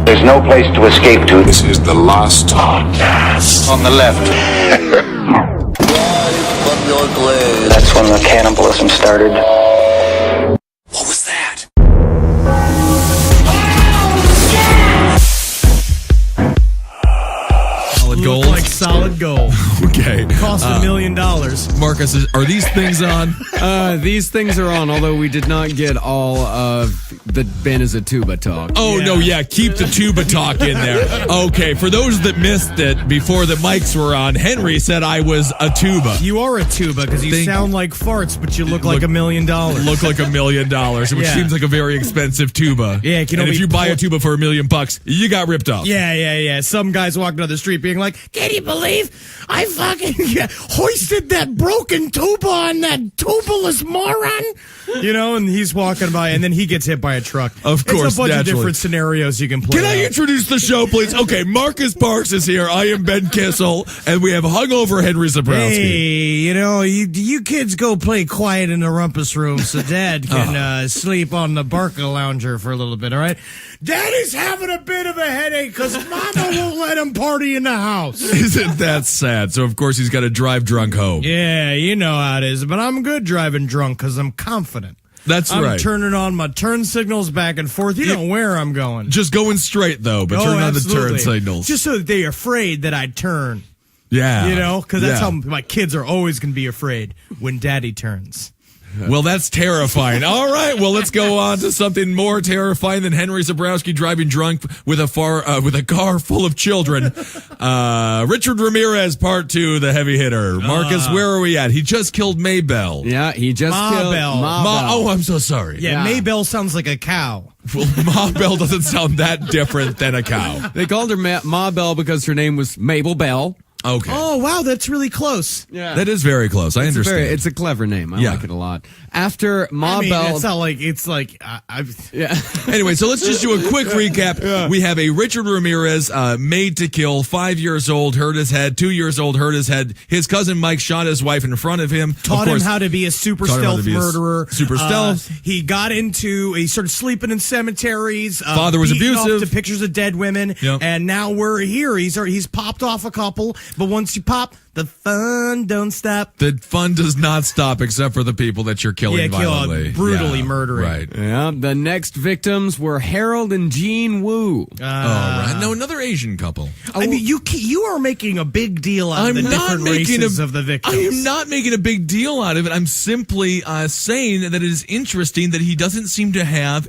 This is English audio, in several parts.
There's no place to escape to. This is the last podcast. On the left. That's when the cannibalism started. What was that? Solid gold. Like solid gold. Okay. Cost $1 million. Marcus, are these things on? These things are on, although we did not get all of the Ben is a tuba talk. Oh, Yeah. no, yeah. Keep the tuba talk in there. Okay, for those that missed it before the mics were on, Henry said I was a tuba. You are a tuba because you sound like farts, but you look like $1 million. Look like $1 million, which Yeah. seems like a very expensive tuba. Yeah, it can and only if you buy a tuba for $1 million, you got ripped off. Yeah. Some guys walking down the street being like, "Can you believe I fucking hoisted that broken tuba on that tubaless moron?" You know, and he's walking by, and then he gets hit by a truck. Of course, it's a bunch naturally. of different scenarios you can play. Can I out. introduce the show, please? Okay, Marcus Parks is here. I am Ben Kissel, and we have hungover Henry Zabrowski. Hey, you kids go play quiet in the rumpus room so Dad can sleep on the Barca lounger for a little bit, all right? Daddy's having a bit of a headache because Mama won't let him party in the house. Isn't that sad? So, of course, he's got to drive drunk home. Yeah, you know how it is, but I'm good driving drunk because I'm confident. That's I'm right. turning on my turn signals back and forth. You know where I'm going. Just going straight, though, but turn on the turn absolutely. signals. Just so that they're afraid that I turn. Yeah. You know, because that's Yeah. how my kids are always going to be afraid when Daddy turns. Well, that's terrifying. All right, well, let's go on to something more terrifying than Henry Zabrowski driving drunk with a car full of children. Richard Ramirez, part 2, the heavy hitter. Marcus, where are we at? He just killed Maybell. Yeah, he just killed Bell. Oh, I'm so sorry. Yeah, Yeah. Maybell sounds like a cow. Well, Ma Bell doesn't sound that different than a cow. They called her Ma Bell because her name was Mabel Bell. Okay. Oh, wow, that's really close. Yeah. That is very close. I understand. It's a clever name. I Yeah. like it a lot. After Ma I mean, Bell. it's not like, Yeah. Anyway, so let's just do a quick recap. We have a Richard Ramirez made to kill, 5 years old, hurt his head, 2 years old, hurt his head. His cousin Mike shot his wife in front of him. taught him how to be a super Taught him how to stealth be a murderer. super stealth. He started sleeping in cemeteries. Father was beating off abusive. to pictures of dead women. Yep. And now we're here. He's popped off a couple, but once you pop, the fun don't stop. The fun does not stop except for the people that you're killing violently. Brutally Yeah, murdering. Right. Yeah, the next victims were Harold and Jean Wu. Right. No, another Asian couple. I mean, you are making a big deal out of the different races of the victims. I am not making a big deal out of it. I'm simply saying that it is interesting that he doesn't seem to have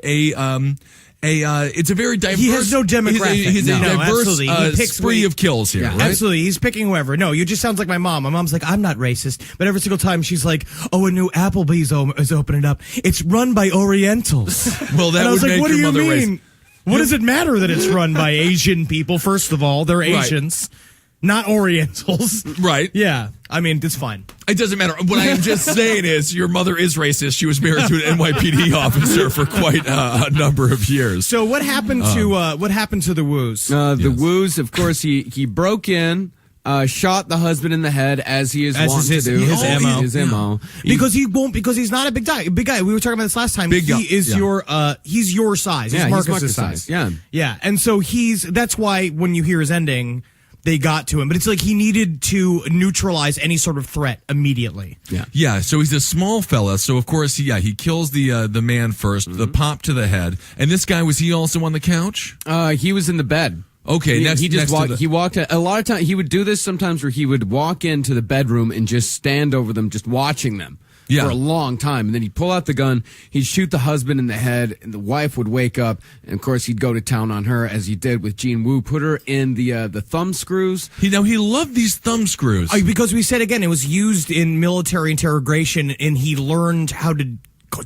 it's a very diverse. He has no demographic. He's a No, diverse absolutely. He picks spree of kills here. Yeah, right? Absolutely. He's picking whoever. No, you just sounds like my mom. My mom's like, I'm not racist. But every single time she's like, oh, a new Applebee's is opening up. It's run by Orientals. Well, that and I was would like, make what your do you mother mean? What does it matter that it's run by Asian people? First of all, they're Asians, not Orientals. Right. Yeah. I mean, it's fine. It doesn't matter. What I am just saying is your mother is racist. She was married to an NYPD officer for quite a number of years. So what happened to the Woos? The Woos, of course, he broke in, shot the husband in the head as he is wont to do. His MO. His MO. Because he's not a big guy. Big guy. We were talking about this last time. Big guy. He is he's your size. He's Yeah, he's Marcus's Marcus' size. size. Yeah. Yeah. And so that's why when you hear his ending, they got to him. But it's like he needed to neutralize any sort of threat immediately. Yeah. Yeah, so he's a small fella. So of course, he kills the man first, the pop to the head. And this guy, was he also on the couch? He was in the bed. Okay, He just walked. He walked. A lot of times, he would do this sometimes, where he would walk into the bedroom and just stand over them, just watching them for a long time, and then he'd pull out the gun. He'd shoot the husband in the head, and the wife would wake up. And of course, he'd go to town on her, as he did with Jean Wu. Put her in the thumb screws. He loved these thumb screws. Because we said again, it was used in military interrogation, and he learned how to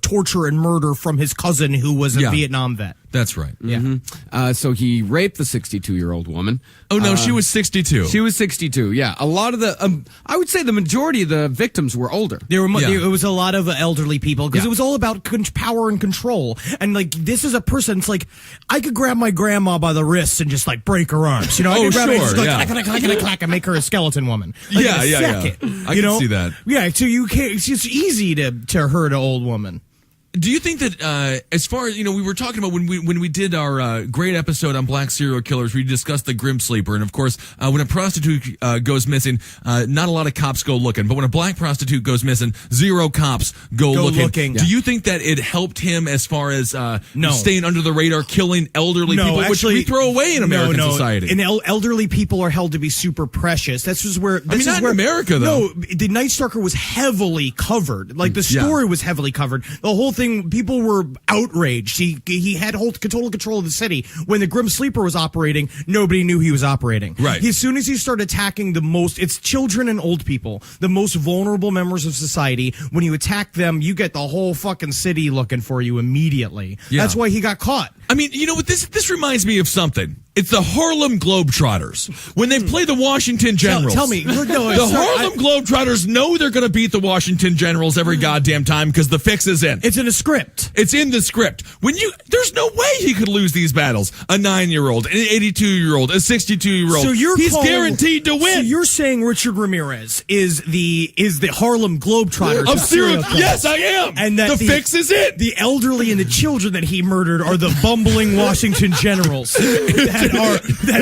torture and murder from his cousin who was a Vietnam vet. That's right. Yeah. So he raped the 62-year-old woman. Oh, no, she was 62. She was 62, yeah. A lot of the, I would say the majority of the victims were older. It was a lot of elderly people because it was all about power and control. And like, this is a person, it's like, I could grab my grandma by the wrists and just like break her arms. You know, I could grab her and just like, clack, and make her a skeleton woman. Like, Yeah. I can see that. Yeah, so you can't, it's just easy to hurt an old woman. Do you think that as far as, we were talking about when we did our great episode on black serial killers, we discussed the Grim Sleeper, and of course, when a prostitute goes missing, not a lot of cops go looking, but when a black prostitute goes missing, 0 cops go looking. Do you think that it helped him as far as staying under the radar, killing elderly people, which we throw away in American society? And elderly people are held to be super precious. This is where in America, though. No, the Night Stalker was heavily covered. Like the story was heavily covered. The whole thing, people were outraged. He had total control of the city. When the Grim Sleeper was operating, nobody knew he was operating. Right. As soon as he started attacking it's children and old people, the most vulnerable members of society. When you attack them, you get the whole fucking city looking for you immediately. Yeah. That's why he got caught. I mean, you know what? This reminds me of something. It's the Harlem Globetrotters. When they play the Washington Generals. Tell me. No, the Harlem Globetrotters know they're going to beat the Washington Generals every goddamn time because the fix is in. It's in a script. It's in the script. There's no way he could lose these battles. A 9-year-old, an 82-year-old, a 62-year-old. So he's guaranteed to win. So you're saying Richard Ramirez is the Harlem Globetrotters of serial killers? Yes, I am. And that the fix is it. The elderly and the children that he murdered are the bumbling Washington Generals that are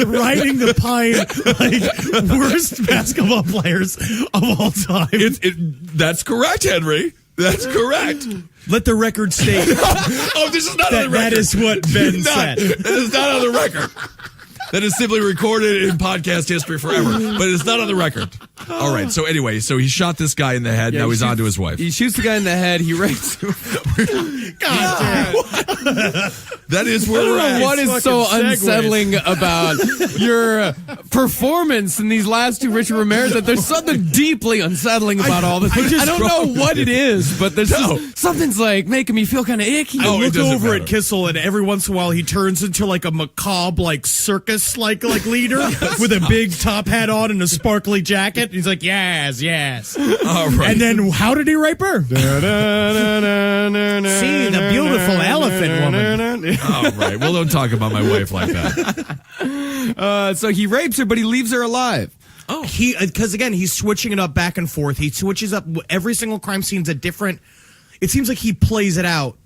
riding the pine like worst basketball players of all time. That's correct, Henry. That's correct. Let the record state. This is not on the record. That is what Ben said. That is not on the record. That is simply recorded in podcast history forever, but it's not on the record. All right. So anyway, he shot this guy in the head. Now he's on to his wife. He shoots the guy in the head. He rapes him. God damn. That is where we're at. What is so unsettling about your performance in these last two Richard Ramirez? That there's something deeply unsettling about all this. I don't know what it is, but there's something's like making me feel kind of icky. I look over at Kissel, and every once in a while he turns into like a macabre circus like leader with a big top hat on and a sparkly jacket. He's like, yes. All right. And then how did he rape her? See the beautiful elephant woman. All right. Well, don't talk about my wife like that. So he rapes her, but he leaves her alive. Oh, because again, he's switching it up back and forth. He switches up every single crime scene's a different. It seems like he plays it out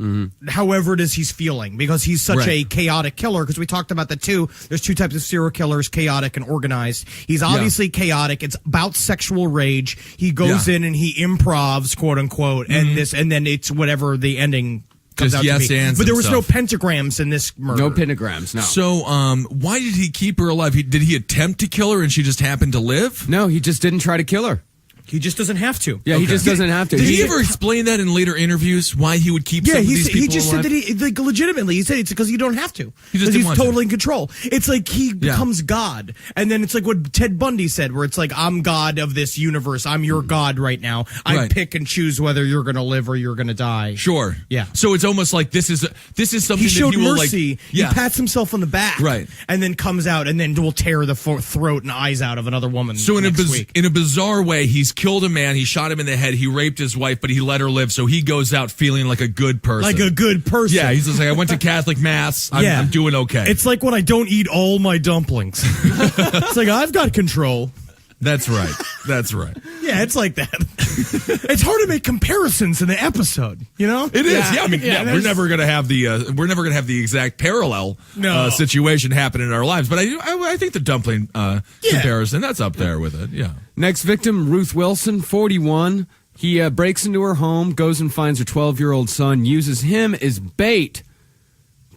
however it is he's feeling because he's such a chaotic killer. Because we talked about there's 2 types of serial killers, chaotic and organized. He's obviously chaotic. It's about sexual rage. He goes in and he improvs, quote unquote, and then it's whatever the ending comes out to be. But there was no pentagrams in this murder. No pentagrams, no. So why did he keep her alive? Did he attempt to kill her and she just happened to live? No, he just didn't try to kill her. He just doesn't have to. Yeah, he just doesn't have to. Did he ever explain that in later interviews? Why he would keep some of these people he just alive? said that legitimately. He said it's because you don't have to. He's totally in control. It's like he becomes God. And then it's like what Ted Bundy said, where it's like, I'm God of this universe. I'm your God right now. I pick and choose whether you're going to live or you're going to die. Sure. Yeah. So it's almost like this is something he showed that he will mercy. He pats himself on the back. Right. And then comes out and then will tear the throat and eyes out of another woman. So in a bizarre way, he's killed a man. He shot him in the head. He raped his wife, but he let her live. So he goes out feeling like a good person. Like a good person. Yeah, he's just like, I went to Catholic Mass. I'm doing okay. It's like when I don't eat all my dumplings. It's like, I've got control. That's right. That's right. Yeah, it's like that. It's hard to make comparisons in the episode, you know? It is. Yeah, I mean, we're never going to have the exact parallel situation happen in our lives, but I think the dumpling comparison, that's up there with it. Yeah. Next victim, Ruth Wilson, 41. He breaks into her home, goes and finds her 12-year-old son, uses him as bait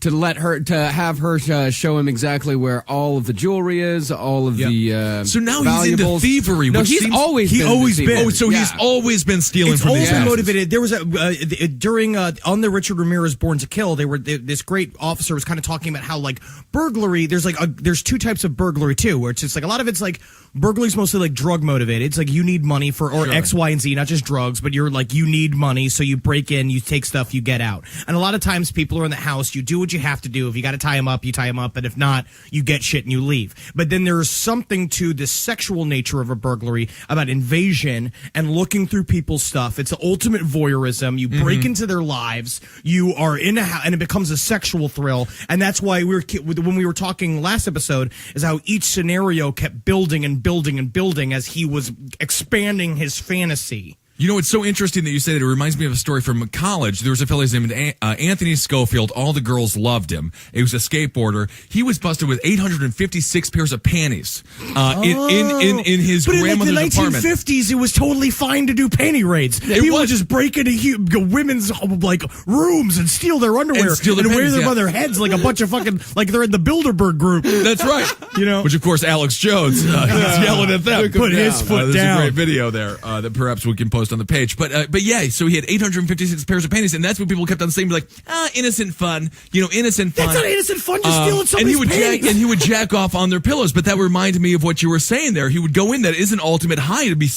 to have her show him exactly where all of the jewelry is, all of the so now valuables. He's into thievery. No, he's always been. Oh, so he's always been stealing from these houses. Motivated. There was during on the Richard Ramirez Born to Kill. This great officer was kind of talking about how like burglary. There's 2 types of burglary too, where it's just like a lot of it's like burglary's mostly like drug motivated. It's like you need money for X, Y, and Z, not just drugs, but you're like you need money, so you break in, you take stuff, you get out. And a lot of times people are in the house, you do what you have to do. If you got to tie them up, you tie them up, and if not, you get shit and you leave. But then there's something to the sexual nature of a burglary about invasion and looking through people's stuff. It's the ultimate voyeurism. You break into their lives. You are in a house, and it becomes a sexual thrill. And that's why when we were talking last episode, is how each scenario kept building and building and building as he was expanding his fantasy. You know, it's so interesting that you say that. It reminds me of a story from college. There was a fellow named Anthony Schofield. All the girls loved him. He was a skateboarder. He was busted with 856 pairs of panties in his grandmother's apartment. But in the 1950s, it was totally fine to do panty raids. People would just break into women's rooms and steal their underwear and wear them on their heads like a bunch of fucking they're in the Bilderberg group. That's right. Which of course Alex Jones he's yelling at them. Put his foot down. There's a great video there that perhaps we can post on the page. But yeah, so he had 856 pairs of panties, and that's what people kept on saying, like, innocent fun, innocent fun. That's not innocent fun, just stealing somebody's panties. And he would jack off on their pillows, but that reminded me of what you were saying there. He would go in, that is an ultimate high to be,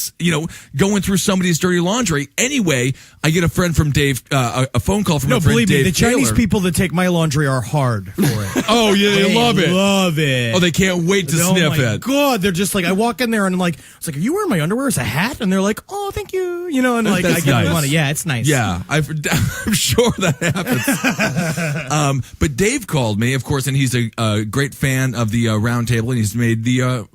going through somebody's dirty laundry. Anyway, I get a friend from Dave, a phone call from a friend, believe me, Dave the Chinese Taylor. people that take my laundry are hard for it. Oh, yeah, they love it. Love it. Oh, they can't wait to sniff it. God, they're just like, I walk in there and I'm like, it's like, are you wearing my underwear as a hat? And they're like, oh, thank you. And like, I give them money. Yeah, it's nice. Yeah, I'm sure that happens. But Dave called me, of course, and he's a great fan of the Round Table, and he's made the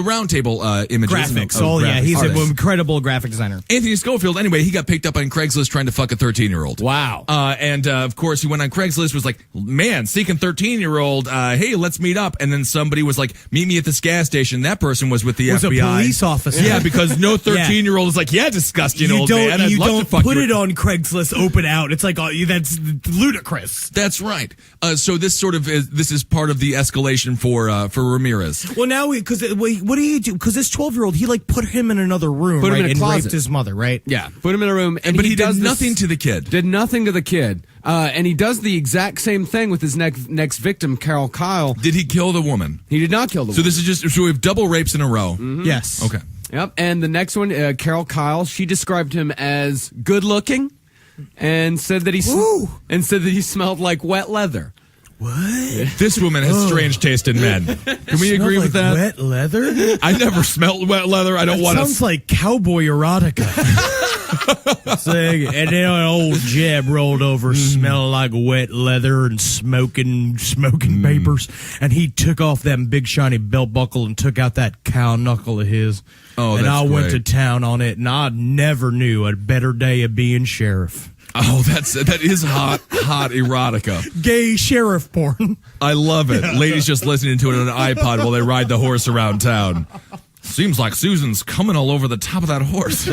Round Table images. Graphics. He's an incredible graphic designer. Anthony Schofield, anyway, he got picked up on Craigslist trying to fuck a 13-year-old. Wow. And of course, he went on Craigslist, was like, man, seeking 13-year-old, hey, let's meet up. And then somebody was like, meet me at this gas station. That person was with the FBI. Was a police officer. Yeah, because no 13-year-old is like, yeah, disgusting old man. You don't put it on Craigslist open out. It's like, that's ludicrous. That's right. So this is part of the escalation for Ramirez. Well, now because what do you do? Because this 12-year-old, he put him in another room, put him in a and closet. Raped his mother, right? Yeah, put him in a room, but he did nothing to the kid. Did nothing to the kid, and he does the exact same thing with his next victim, Carol Kyle. Did he kill the woman? He did not kill the woman. So this is so we have double rapes in a row. Mm-hmm. Yes. Okay. Yep. And the next one, Carol Kyle, she described him as good looking, and said that he smelled like wet leather. What? This woman has strange taste in men. Can we agree with that? Wet leather? I never smelled wet leather. I don't want to. Sounds like cowboy erotica. And then an old Jeb rolled over, smelling like wet leather and smoking papers. And he took off that big shiny belt buckle and took out that cow knuckle of his. Oh, and I went to great. town on it, and I never knew a better day of being sheriff. Oh, that is hot erotica. Gay sheriff porn. I love it. Ladies just listening to it on an iPod while they ride the horse around town. Seems like Susan's coming all over the top of that horse.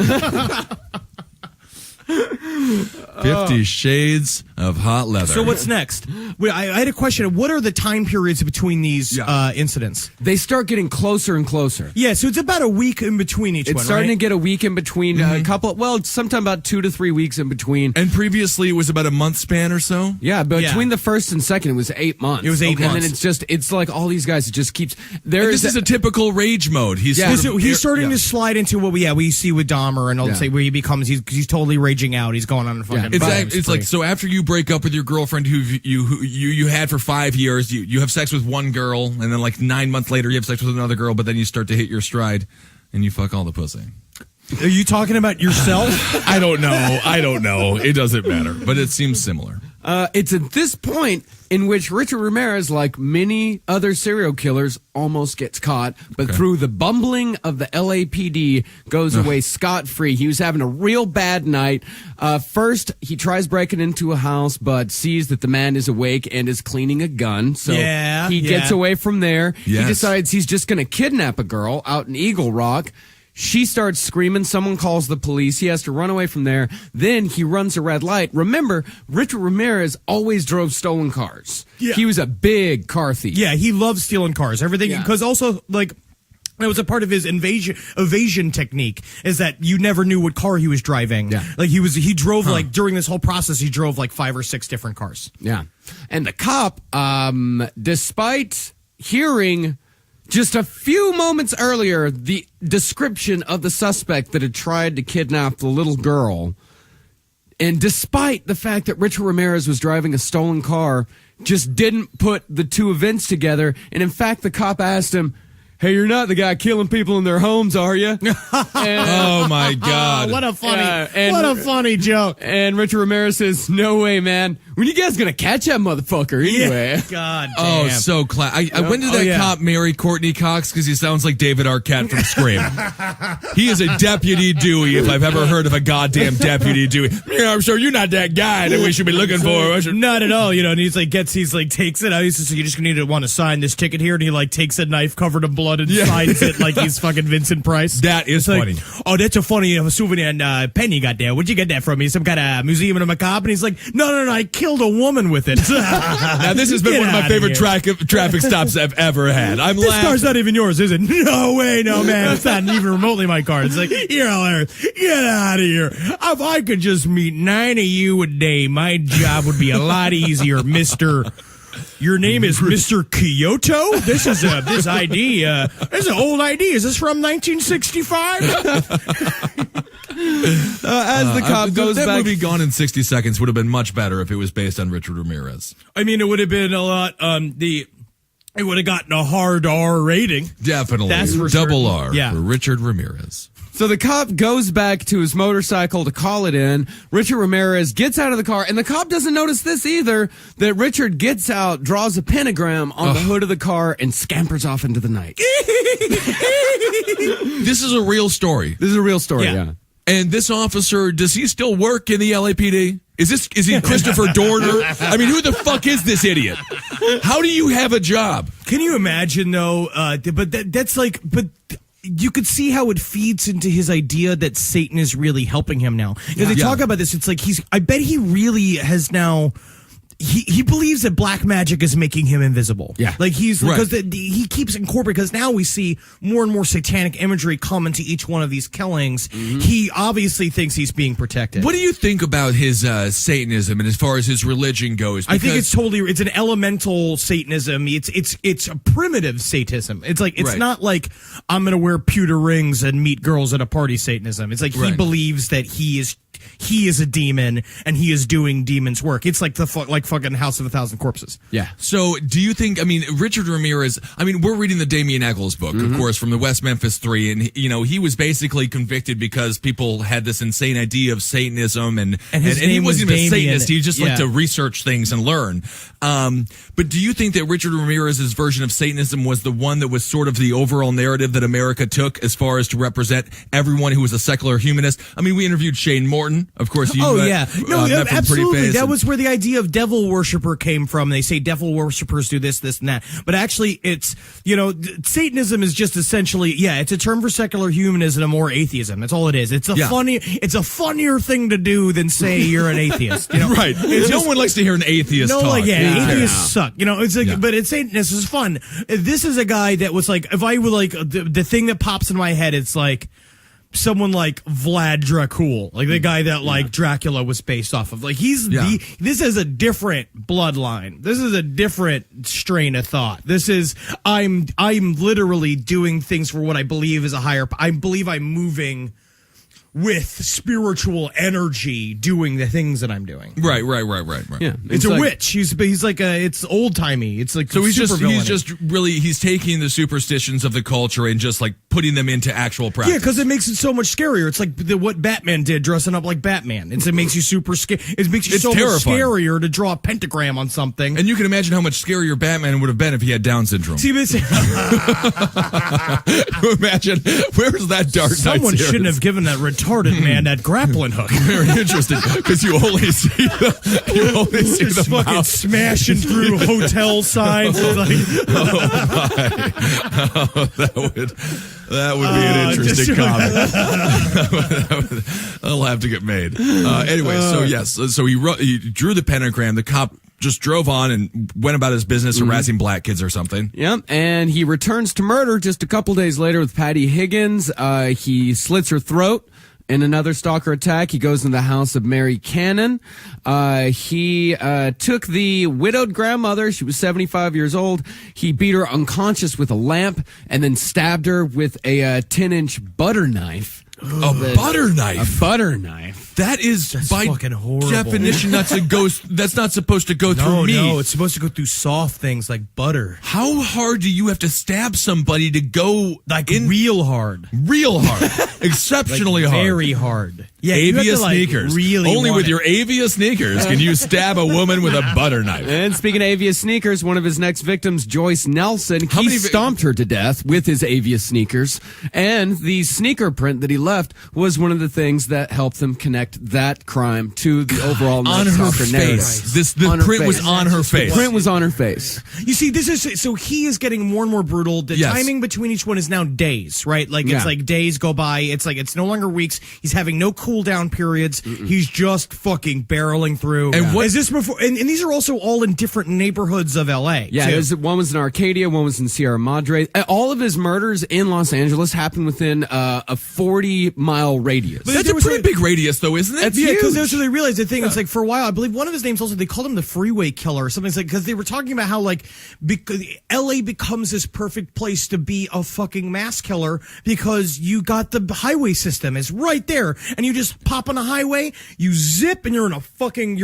50 Shades of Hot Leather. So what's next? I had a question. What are the time periods between these incidents? They start getting closer and closer. Yeah, so it's about a week in between each one, It's starting right? to get a week in between, a couple, sometime about 2 to 3 weeks in between. And previously it was about a month span or so? Yeah, between the first and second, it was 8 months. It was 8 months. And then it's like all these guys, it just keeps... This is a typical rage mode. He's starting to slide into what we see with Dahmer, and I'll say where he becomes, he's totally raging out. He's going on a fucking... It's like, so after you break up with your girlfriend who you had for 5 years, you have sex with one girl, and then like 9 months later you have sex with another girl, but then you start to hit your stride and you fuck all the pussy. Are you talking about yourself? I don't know. It doesn't matter, but it seems similar. It's at this point in which Richard Ramirez, like many other serial killers, almost gets caught, but through the bumbling of the LAPD, goes away scot-free. He was having a real bad night. First, he tries breaking into a house, but sees that the man is awake and is cleaning a gun. So he gets away from there. Yes. He decides he's just going to kidnap a girl out in Eagle Rock. She starts screaming. Someone calls the police. He has to run away from there. Then he runs a red light. Remember, Richard Ramirez always drove stolen cars. Yeah. He was a big car thief. Yeah, he loves stealing cars. Everything, because also, like, that was a part of his evasion technique, is that you never knew what car he was driving. Yeah. Like, he drove, like, during this whole process, he drove, like, 5 or 6 different cars. Yeah. And the cop, despite hearing... just a few moments earlier, the description of the suspect that had tried to kidnap the little girl, and despite the fact that Richard Ramirez was driving a stolen car, just didn't put the two events together. And in fact, the cop asked him, hey, you're not the guy killing people in their homes, are you? Oh my God! What a funny joke. And Richard Ramirez says, no way, man. When you guys gonna catch that motherfucker anyway? Yeah. God damn. Oh, so when did that cop marry Courtney Cox? Because he sounds like David Arquette from Scream. He is a Deputy Dewey, if I've ever heard of a goddamn Deputy Dewey. Yeah, I'm sure you're not that guy that we should be looking for. Not at all, and he's like, takes it out. He says, so you just need to want to sign this ticket here, and he takes a knife covered in blood and signs it like he's fucking Vincent Price. That is funny. Oh, that's a funny souvenir pen you got there. Where'd you get that from? Some kind of museum in a macabre? And he's like, no, I killed a woman with it. Now, this has been one of my favorite traffic stops I've ever had. This car's not even yours, is it? No way, no, man. It's not even remotely my car. It's like, you're hilarious. Get out of here. If I could just meet 9 of you a day, my job would be a lot easier, Mr. Your name is Mr. Kyoto? This is this ID. This is an old ID. Is this from 1965? As the cop goes that back, movie Gone in 60 Seconds would have been much better if it was based on Richard Ramirez. I mean, it would have been a lot. It would have gotten a hard R rating. Definitely. That's for Double certain. R for Richard Ramirez. so the cop goes back to his motorcycle to call it in. Richard Ramirez gets out of the car, and the cop doesn't notice this either, that Richard gets out, draws a pentagram on the hood of the car, and scampers off into the night. This is a real story. This is a real story, yeah. And this officer, does he still work in the LAPD? Is he Christopher Dorner? I mean, who the fuck is this idiot? How do you have a job? Can you imagine though? But you could see how it feeds into his idea that Satan is really helping him now. Because they talk about this, it's like I bet he really has now. He believes that black magic is making him invisible. Yeah. Because he keeps incorporating, because now we see more and more satanic imagery come into each one of these killings. Mm-hmm. He obviously thinks he's being protected. What do you think about his Satanism and as far as his religion goes? I think it's an elemental Satanism. It's a primitive Satanism. It's like, it's not like I'm going to wear pewter rings and meet girls at a party Satanism. It's like he believes that he is a demon and he is doing demon's work. It's like fucking House of a Thousand Corpses. Yeah. So do you think, Richard Ramirez, we're reading the Damien Eccles book, of course, from the West Memphis 3, and he was basically convicted because people had this insane idea of Satanism, and he wasn't even a Satanist. He just liked to research things and learn. But do you think that Richard Ramirez's version of Satanism was the one that was sort of the overall narrative that America took as far as to represent everyone who was a secular humanist? We interviewed Shane Morton, of course. Absolutely. That was where the idea of devil worshiper came from. They say devil worshippers do this, and that. But actually, it's, Satanism is just essentially, it's a term for secular humanism or atheism. That's all it is. It's a funnier thing to do than say you're an atheist. Right. No one likes to hear an atheist talk. Atheists suck. It's like, but it's Satanist is fun. This is a guy that was like, if I were like, the thing that pops in my head, it's like, someone like Vlad Dracul, like the guy that Dracula was based off of. Like this is a different bloodline. This is a different strain of thought. This is I'm literally doing things for what I believe is a higher. I believe I'm moving with spiritual energy doing the things that I'm doing. Right. Yeah. It's a witch. He's like it's old timey. It's like, so he's taking the superstitions of the culture and just like putting them into actual practice. Yeah, because it makes it so much scarier. It's like what Batman did, dressing up like Batman. It makes you super scared. It makes you so terrifying. Much scarier to draw a pentagram on something. And you can imagine how much scarier Batman would have been if he had Down syndrome. See, imagine, where's that Dark Knight Someone series? shouldn't have given that retarded man that grappling hook. Very interesting, because you only see the fucking mouth smashing through hotel signs. That would be an interesting comic. That'll have to get made. Anyway, so he drew the pentagram. The cop just drove on and went about his business harassing black kids or something. Yep, and he returns to murder just a couple days later with Patty Higgins. He slits her throat. In another stalker attack, he goes in the house of Mary Cannon. He took the widowed grandmother. She was 75 years old. He beat her unconscious with a lamp and then stabbed her with a 10-inch butter knife. A butter knife? A butter knife. That is by fucking horrible. definition that's not supposed to go through meat. No, it's supposed to go through soft things like butter. How hard do you have to stab somebody to go Real hard. Real hard. Exceptionally hard. Very hard. Yeah, Avia sneakers. Really Only with want your Avia sneakers can you stab a woman with a butter knife. And speaking of Avia sneakers, one of his next victims, Joyce Nelson, he stomped her to death with his Avia sneakers. And the sneaker print that he left was one of the things that helped them connect that crime to the overall on Night her Stalker face. narrative. The print was on her face. The print was on her face. You see, this is so he is getting more and more brutal. The Yes. timing between each one is now days, right? Like it's like days go by. It's like it's no longer weeks. He's having no cool down periods. He's just fucking barreling through. And what is this before? And these are also all in different neighborhoods of L.A. Yeah, too. one was in Arcadia, one was in Sierra Madre. All of his murders in Los Angeles happened within a 40-mile radius. That's a pretty big radius, though, isn't it? Yeah, because that's what they realized. The thing, it's like for a while, I believe one of his names also they called him the Freeway Killer or something. It's like because they were talking about how like because L.A. becomes this perfect place to be a fucking mass killer because you got the highway system is right there, and you just pop on the highway, you zip, and you're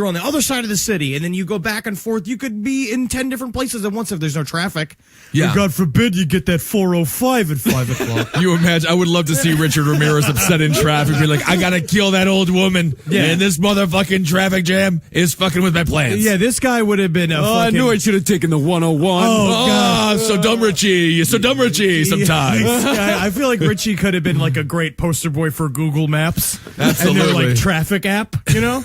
on the other side of the city, and then you go back and forth. You could be in 10 different places at once if there's no traffic. Yeah. Or God forbid you get that 405 at 5 o'clock. You imagine? I would love to see Richard Ramirez upset in traffic, be like, "I gotta kill that old woman, and this motherfucking traffic jam is fucking with my plans." Yeah, this guy would have been a I knew I should have taken the 101. Oh, so dumb, Richie. You're so dumb, Richie. Sometimes. Yeah, I feel like Richie could have been like a great poster boy for Google Maps. Absolutely. And their like traffic app, you know?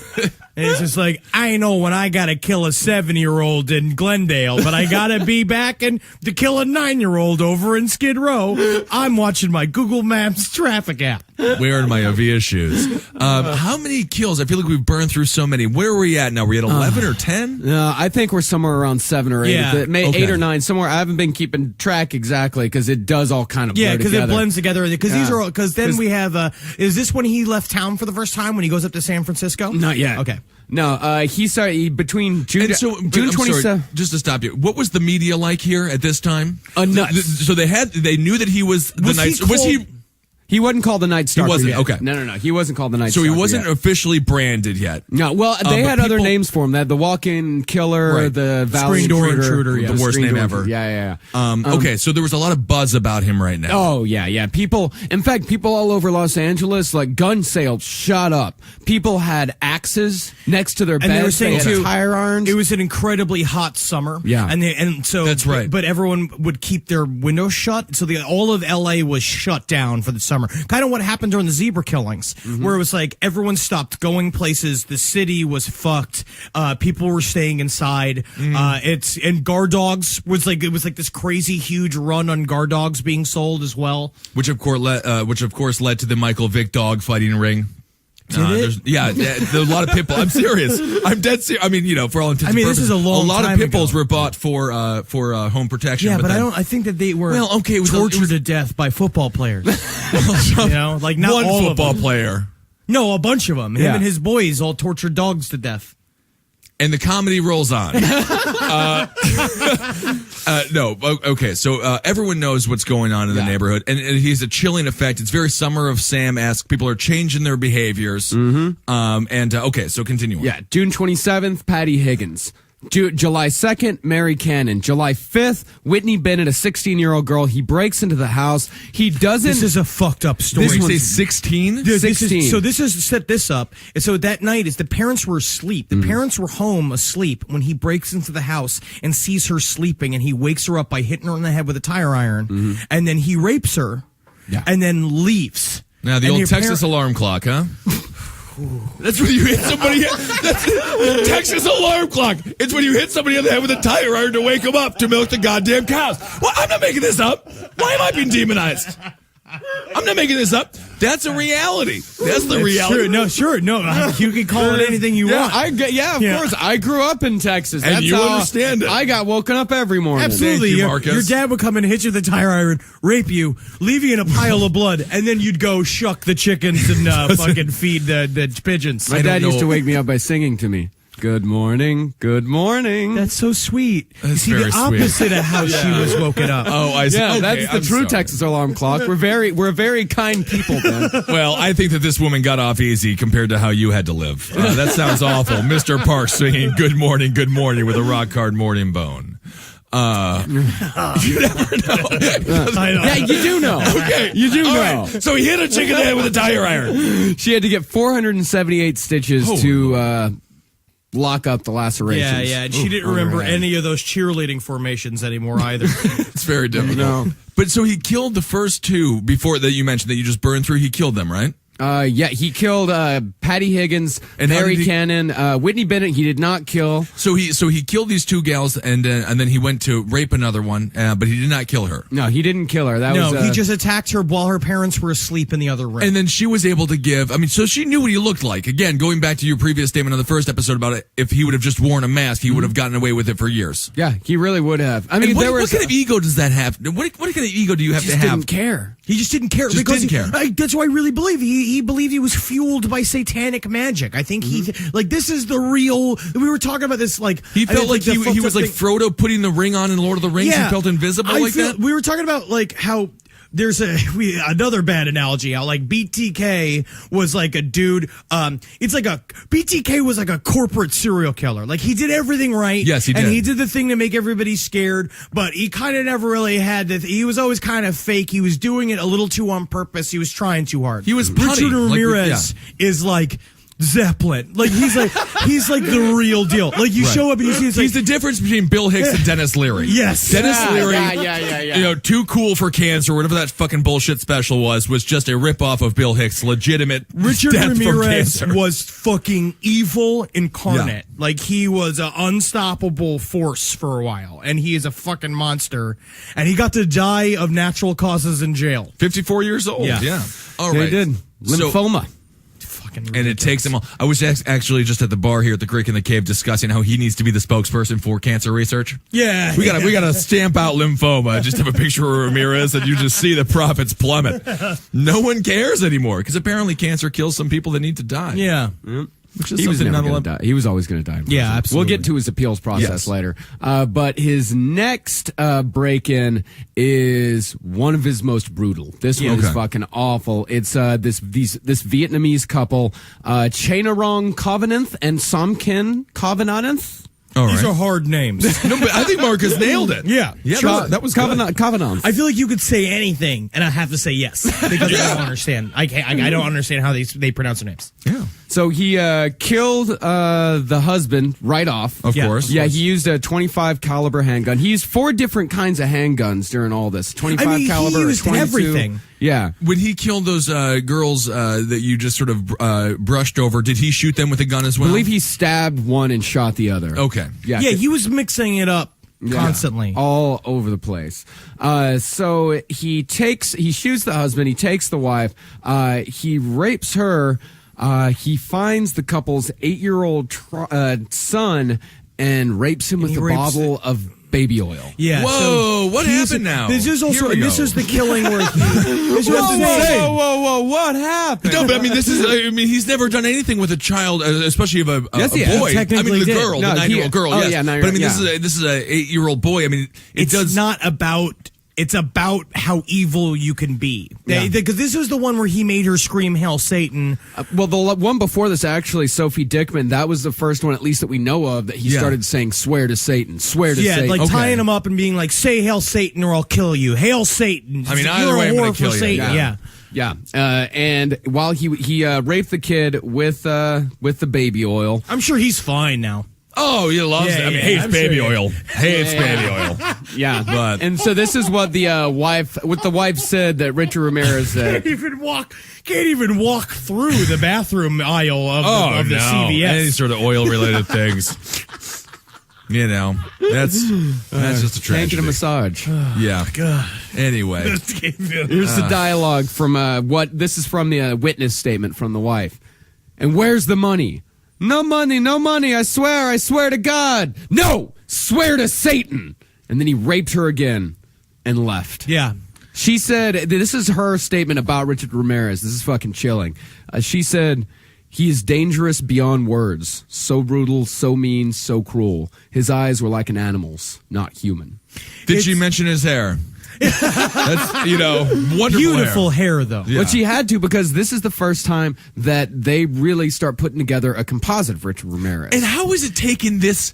And it's just like, I know when I gotta kill a 7-year-old in Glendale, but I gotta be back and to kill a 9-year-old over in Skid Row. I'm watching my Google Maps traffic app. Wearing my Avia shoes. How many kills? I feel like we've burned through so many. Where are we at now? Are we at 11 or 10? I think we're somewhere around 7 or 8. Yeah. Okay. 8 or 9, somewhere. I haven't been keeping track exactly because it does all kind of blur Yeah, because it together. blends together. Because these are because then we have. Is this when he left town for the first time when he goes up to San Francisco? Not yet. Okay. No, he started between June And so, June I'm 27th. sorry, just to stop you, what was the media like here at this time? Nuts. So they knew that he was the night. Was he? He wasn't called the Night Stalker. wasn't, yet. okay. No. He wasn't called the Night So Stalker. he wasn't yet. officially branded yet. No, well, they but had other people- names for him. They had the Walk-In Killer, Right. the Valley Screen door intruder, yeah. The worst Screen name door ever. intruder. Yeah. Okay, so there was a lot of buzz about him right now. Oh, yeah. People all over Los Angeles, like gun sales shot up. People had axes next to their beds. And they were saying had too, tire irons. it was an incredibly hot summer. Yeah. and so That's right. But everyone would keep their windows shut, so all of LA was shut down for the summer. Kind of what happened during the zebra killings, where it was like everyone stopped going places. The city was fucked. People were staying inside. And guard dogs was like this crazy huge run on guard dogs being sold as well. Which of course led to the Michael Vick dog fighting ring. There's a lot of pit bulls. I'm serious. I'm dead serious. I mean, for all intents and purposes, this is a long lot time of pit bulls ago. were bought for home protection. Yeah, but then, I think that they were it was tortured to death by football players. Like not one all football of them. player. No, a bunch of them. Him Yeah. and his boys all tortured dogs to death. And the comedy rolls on. Okay. So everyone knows what's going on in the neighborhood, and he's a chilling effect. It's very Summer of Sam-esque. People are changing their behaviors. Okay, so continue on. Yeah, June 27th, Patty Higgins. July 2nd, Mary Cannon. July 5th, Whitney Bennett, a 16-year-old girl. He breaks into the house. He doesn't. This is a fucked up story. Did you say 16? Dude, 16. This is set this up. And so that night is the parents were asleep. The parents were home asleep when he breaks into the house and sees her sleeping, and he wakes her up by hitting her on the head with a tire iron, and then he rapes her, and then leaves. Now, the And old your Texas alarm clock, huh? That's when you hit somebody. That's the Texas alarm clock. It's when you hit somebody on the head with a tire iron to wake them up to milk the goddamn cows. Well, I'm not making this up. Why am I being demonized? I'm not making this up. That's a reality. That's the reality. Sure. No, you can call it anything you want. Of course. I grew up in Texas. And That's you how understand it. I got woken up every morning. Absolutely. Thank you, Marcus. Your dad would come in and hit you with a tire iron, rape you, leave you in a pile of blood, and then you'd go shuck the chickens and fucking feed the pigeons. My dad used to wake me up by singing to me. Good morning. Good morning. That's so sweet. You That's see, very the opposite of how she was woken up. Oh, I see. Yeah, Okay, that's the I'm true sorry. Texas alarm clock. We're very kind people, Ben. Well, I think that this woman got off easy compared to how you had to live. That sounds awful. Mr. Parks singing good morning, with a rock hard morning bone. You never know. Yeah, you do know. Okay. You do All know. right. So he hit a chick in the head with a tire iron. She had to get 478 stitches to lock up the lacerations. Yeah, and she didn't remember any of those cheerleading formations anymore either. It's very difficult. No. But so he killed the first two before that you mentioned that you just burned through. He killed them, right? Yeah, he killed Patty Higgins, And how Mary did he- Cannon, Whitney Bennett. He did not kill. So he killed these two gals, and then he went to rape another one, but he did not kill her. No, he didn't kill her. That No, was he just attacked her while her parents were asleep in the other room. And then she was able to give. I mean, so she knew what he looked like. Again, going back to your previous statement on the first episode about it, if he would have just worn a mask, he would have gotten away with it for years. Yeah, he really would have. I mean, And there what was kind of ego does that have? What kind of ego do you have to have? didn't care. He just didn't care. Just because didn't care. That's why I really believe he believed he was fueled by satanic magic. I think this is the real. We were talking about this like He I felt think like the he fucked was up like thing- Frodo putting the ring on in Lord of the Rings. He felt invisible like that. We were talking about like how. There's another bad analogy how like BTK was like a dude. It's like BTK was like a corporate serial killer. Like he did everything right. Yes, he did. And he did the thing to make everybody scared, but he kind of never really had the. He was always kind of fake. He was doing it a little too on purpose. He was trying too hard. He was punny, Richard like, Ramirez is like Zeppelin. Like he's like the real deal. Like you show up and you see it's He's like the difference between Bill Hicks and Dennis Leary. Yes. Dennis Yeah, Leary. yeah. You know, too cool for cancer, whatever that fucking bullshit special was just a ripoff of Bill Hicks' legitimate Richard death from Ramirez cancer. was fucking evil incarnate. Like he was an unstoppable force for a while, and he is a fucking monster. And he got to die of natural causes in jail. 54 years old. Yeah. Yeah. All They right. did. So- Lymphoma. Fucking and it takes him all. I was actually just at the bar here at the Creek in the Cave discussing how he needs to be the spokesperson for cancer research. Yeah, We gotta stamp out lymphoma. Just have a picture of Ramirez and you just see the profits plummet. No one cares anymore because apparently cancer kills some people that need to die. yeah. Which is He was something never not going to die. He was always going to die. Yeah, absolutely. We'll get to his appeals process Yes. later. But his next break-in is one of his most brutal. This one is Okay. fucking awful. It's this Vietnamese couple, Chainarong Covenant and Somkin Covenant. All These right. are hard names. No, but I think Marcus nailed it. Yeah, sure. That was good. Covenant. I feel like you could say anything, and I have to say yes because I don't understand. I don't understand how they pronounce their names. Yeah. So he killed the husband right off. Of Yeah. course. Yeah, he used a 25 caliber handgun. He used 4 different kinds of handguns during all this. 25 I mean, he caliber, used 22. everything. Yeah. When he killed those girls that you just sort of brushed over, did he shoot them with a gun as I well? believe he stabbed one and shot the other. Okay. Yeah. Yeah, he was mixing it up constantly. All over the place. So he shoots the husband, he takes the wife, he rapes her, he finds the couple's 8-year-old son and rapes him with a rapes bottle of baby oil. Yeah. Whoa, what he's- happened now? This is also Here we this go. is the killing where he. This is what I'm saying. whoa, what happened? No, but I mean, he's never done anything with a child, especially of a Yes, he has. boy. I Technically mean, the did. girl, No, the 9-year-old girl. oh, Yes. yeah, 9-year-old, but I mean, yeah. this is a 8-year-old boy. I mean, It's not about. It's about how evil you can be. Because this was the one where he made her scream "Hail Satan." Well, the one before this, actually, Sophie Dickman, that was the first one, at least that we know of, that he started saying, swear to Satan, swear to Satan. Like Okay. tying him up and being like, "Say Hail Satan or I'll kill you." Hail Satan. I mean, You're either a way, I'm whore gonna for kill you. Satan. Yeah. Yeah. Yeah, and while he raped the kid with the baby oil. I'm sure he's fine now. Oh, he loves it. I mean, yeah, hates I'm baby sure. oil. Hates baby oil. Yeah, But- and so this is what the wife said that Richard Ramirez said. Can't even walk through the bathroom aisle of the CVS. Any sort of oil related things. You know, that's just a tragedy. Taking a massage. Yeah. Anyway, Here's the dialogue from this is from the witness statement from the wife. And where's the money? No money, I swear to God. No, swear to Satan. And then he raped her again and left. Yeah. She said, this is her statement about Richard Ramirez. This is fucking chilling. She said, He is dangerous beyond words. So brutal, so mean, so cruel. His eyes were like an animal's, not human. Did she mention his hair? That's, wonderful Beautiful hair though. Yeah. But she had to, because this is the first time that they really start putting together a composite of Richard Ramirez. And how is it taking this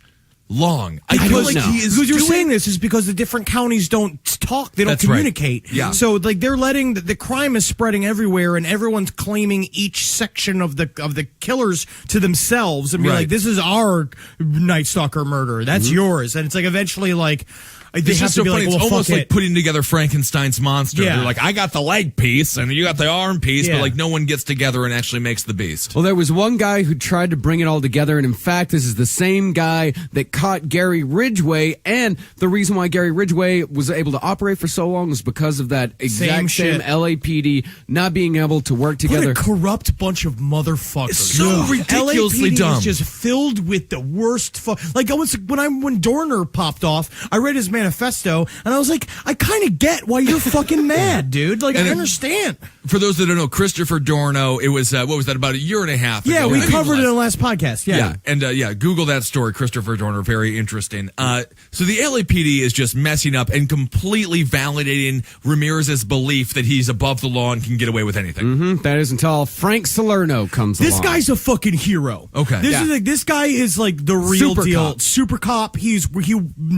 long? I feel don't like know. he is Because you're doing- saying this is because the different counties don't talk, they don't That's right. communicate. Yeah. So like they're letting the crime is spreading everywhere, and everyone's claiming each section of the killers to themselves and be Right. like, "This is our Night Stalker murder. That's yours." And it's like eventually like they It's have just to so be funny. like, It's "Well, almost fuck like it." putting together Frankenstein's monster. Yeah. They're like, I got the leg piece and you got the arm piece, Yeah. but like no one gets together and actually makes the beast. Well, there was one guy who tried to bring it all together, and in fact, this is the same guy that caught Gary Ridgway, and the reason why Gary Ridgway was able to operate for so long was because of that exact same Same shit. LAPD not being able to work What together. a corrupt bunch of motherfuckers. It's so ridiculously LAPD dumb. is just filled with the worst. Like when Dorner popped off, I read his manifesto and I was like, I kind of get why you're fucking mad, dude. Like And I it- understand. For those that don't know, Christopher Dorno, it was, what was that, about a year and a half Yeah, ago? we Maybe covered it less. in the last podcast. Yeah. And Google that story, Christopher Dorner, very interesting. So the LAPD is just messing up and completely validating Ramirez's belief that he's above the law and can get away with anything. That is until Frank Salerno comes This along. guy's a fucking hero. Okay. This Yeah. is like this guy is like the real Super deal. cop. Super cop. He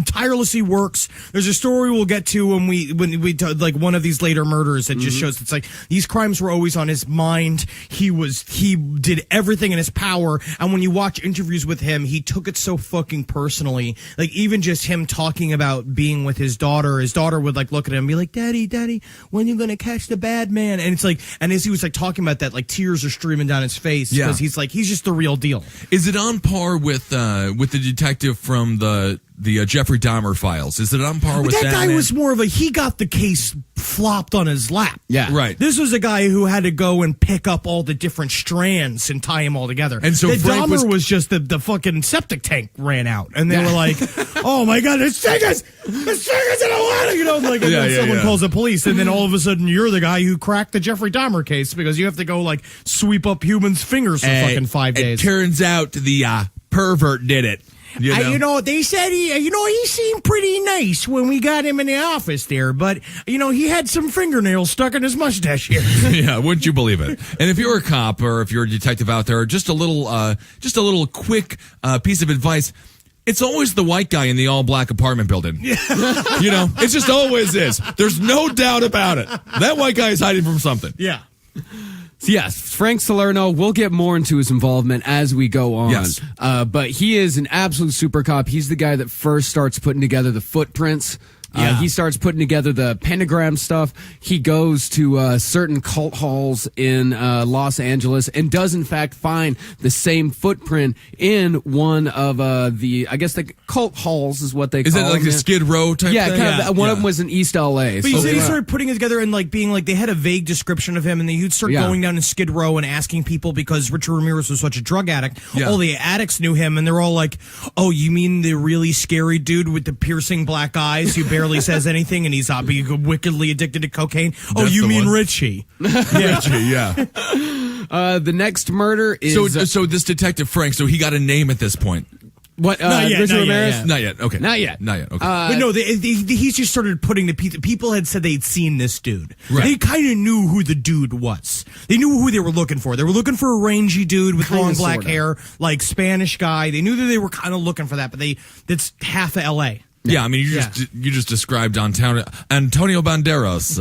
tirelessly works. There's a story we'll get to when we like one of these later murders that just shows it's like these crimes were always on his mind. He did everything in his power, and when you watch interviews with him, he took it so fucking personally. Like even just him talking about being with his daughter would like look at him and be like, Daddy, when you gonna catch the bad man? And it's like, and as he was like talking about that, like tears are streaming down his face Yeah. because he's just the real deal. Is it on par with the detective from the Jeffrey Dahmer files? Is it on par with that? That guy man? was more of he got the case flopped on his lap. Yeah. Right. This was a guy who had to go and pick up all the different strands and tie them all together. And so the Frank Dahmer was just the fucking septic tank ran out, and they were like, "Oh my god, there's stingers in the water!" You know, like and Yeah, then yeah, someone yeah. calls the police, and then all of a sudden you're the guy who cracked the Jeffrey Dahmer case because you have to go like sweep up humans' fingers for fucking 5 days. It turns out the pervert did it. They said he seemed pretty nice when we got him in the office there, but he had some fingernails stuck in his mustache here. Yeah, wouldn't you believe it? And if you're a cop or if you're a detective out there, just a little quick piece of advice. It's always the white guy in the all black apartment building. It just always is. There's no doubt about it. That white guy is hiding from something. Yeah. So yes, Frank Salerno, we'll get more into his involvement as we go on. Yes. But he is an absolute super cop. He's the guy that first starts putting together the footprints. He starts putting together the pentagram stuff. He goes to certain cult halls in Los Angeles and does, in fact, find the same footprint in one of the cult halls is what they call Is it like them. a Skid Row type Yeah, thing? kind of. One of them was in East L.A. But you so- said he started putting it together and like being like they had a vague description of him, and then he'd start going down to Skid Row and asking people because Richard Ramirez was such a drug addict. Yeah. All the addicts knew him, and they're all like, "Oh, you mean the really scary dude with the piercing black eyes who barely says anything, and he's wickedly addicted to cocaine? Oh, That's you the mean one. Richie?" Richie, yeah. the next murder is So this detective Frank, so he got a name at this point. what? Not yet, Richard not yet, Ramirez? yeah. Not yet. Okay. Not yet. Not yet. Okay. But no, he's just started putting the people had said they'd seen this dude. Right. They kind of knew who the dude was. They knew who they were looking for. They were looking for a rangy dude with Kinda, long black sorta. hair, like Spanish guy. They knew that they were kind of looking for that, but that's half of L.A. Yeah, I mean, you just described Antonio Banderas,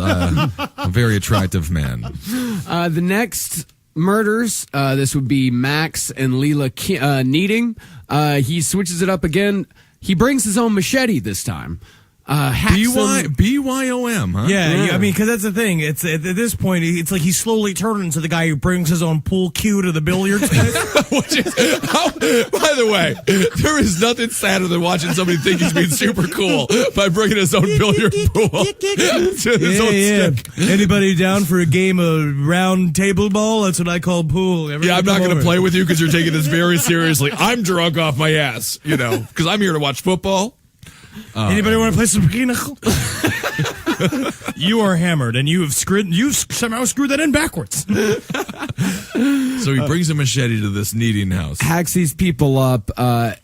a very attractive man. The next murders, this would be Max and Leela Needing. He switches it up again. He brings his own machete this time. BYOM, huh? Yeah, I mean, because that's the thing. It's at this point, it's like he's slowly turning to the guy who brings his own pool cue to the billiards place. Which is, by the way, there is nothing sadder than watching somebody think he's being super cool by bringing his own billiard pool to his own stick. Anybody down for a game of round table ball? That's what I call pool. Yeah, I'm not going to play with you because you're taking this very seriously. I'm drunk off my ass, because I'm here to watch football. Anybody want to play some pinochle? You are hammered, and you've somehow screwed that in backwards. So he brings a machete to this kneading house. Hacks these people up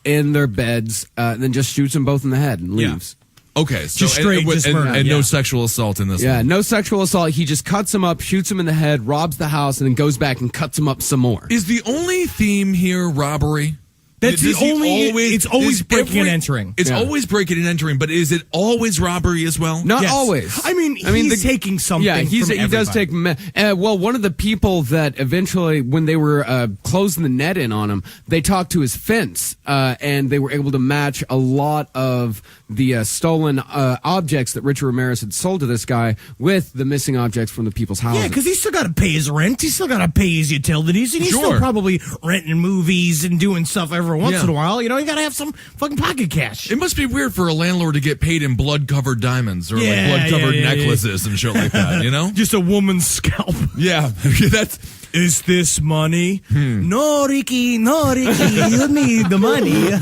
in their beds, then just shoots them both in the head and leaves. Okay, so Just straight, just murder. and no sexual assault in this. Yeah, one. no sexual assault. He just cuts him up, shoots him in the head, robs the house, and then goes back and cuts him up some more. Is the only theme here robbery? That's the only. It's always breaking and entering. It's always breaking and entering, but is it always robbery as well? Not Yes. always. I mean, he's taking something. Yeah, he from does take. Well, one of the people that eventually, when they were closing the net in on him, they talked to his fence, and they were able to match a lot of the stolen objects that Richard Ramirez had sold to this guy with the missing objects from the people's houses. Yeah, because he's still got to pay his rent. He's still got to pay his utilities, and he's still probably renting movies and doing stuff every once in a while. You know, you got to have some fucking pocket cash. It must be weird for a landlord to get paid in blood-covered diamonds or like blood-covered necklaces and shit like that, you know? Just a woman's scalp. Yeah, that's... Is this money? No, Ricky, you need the money.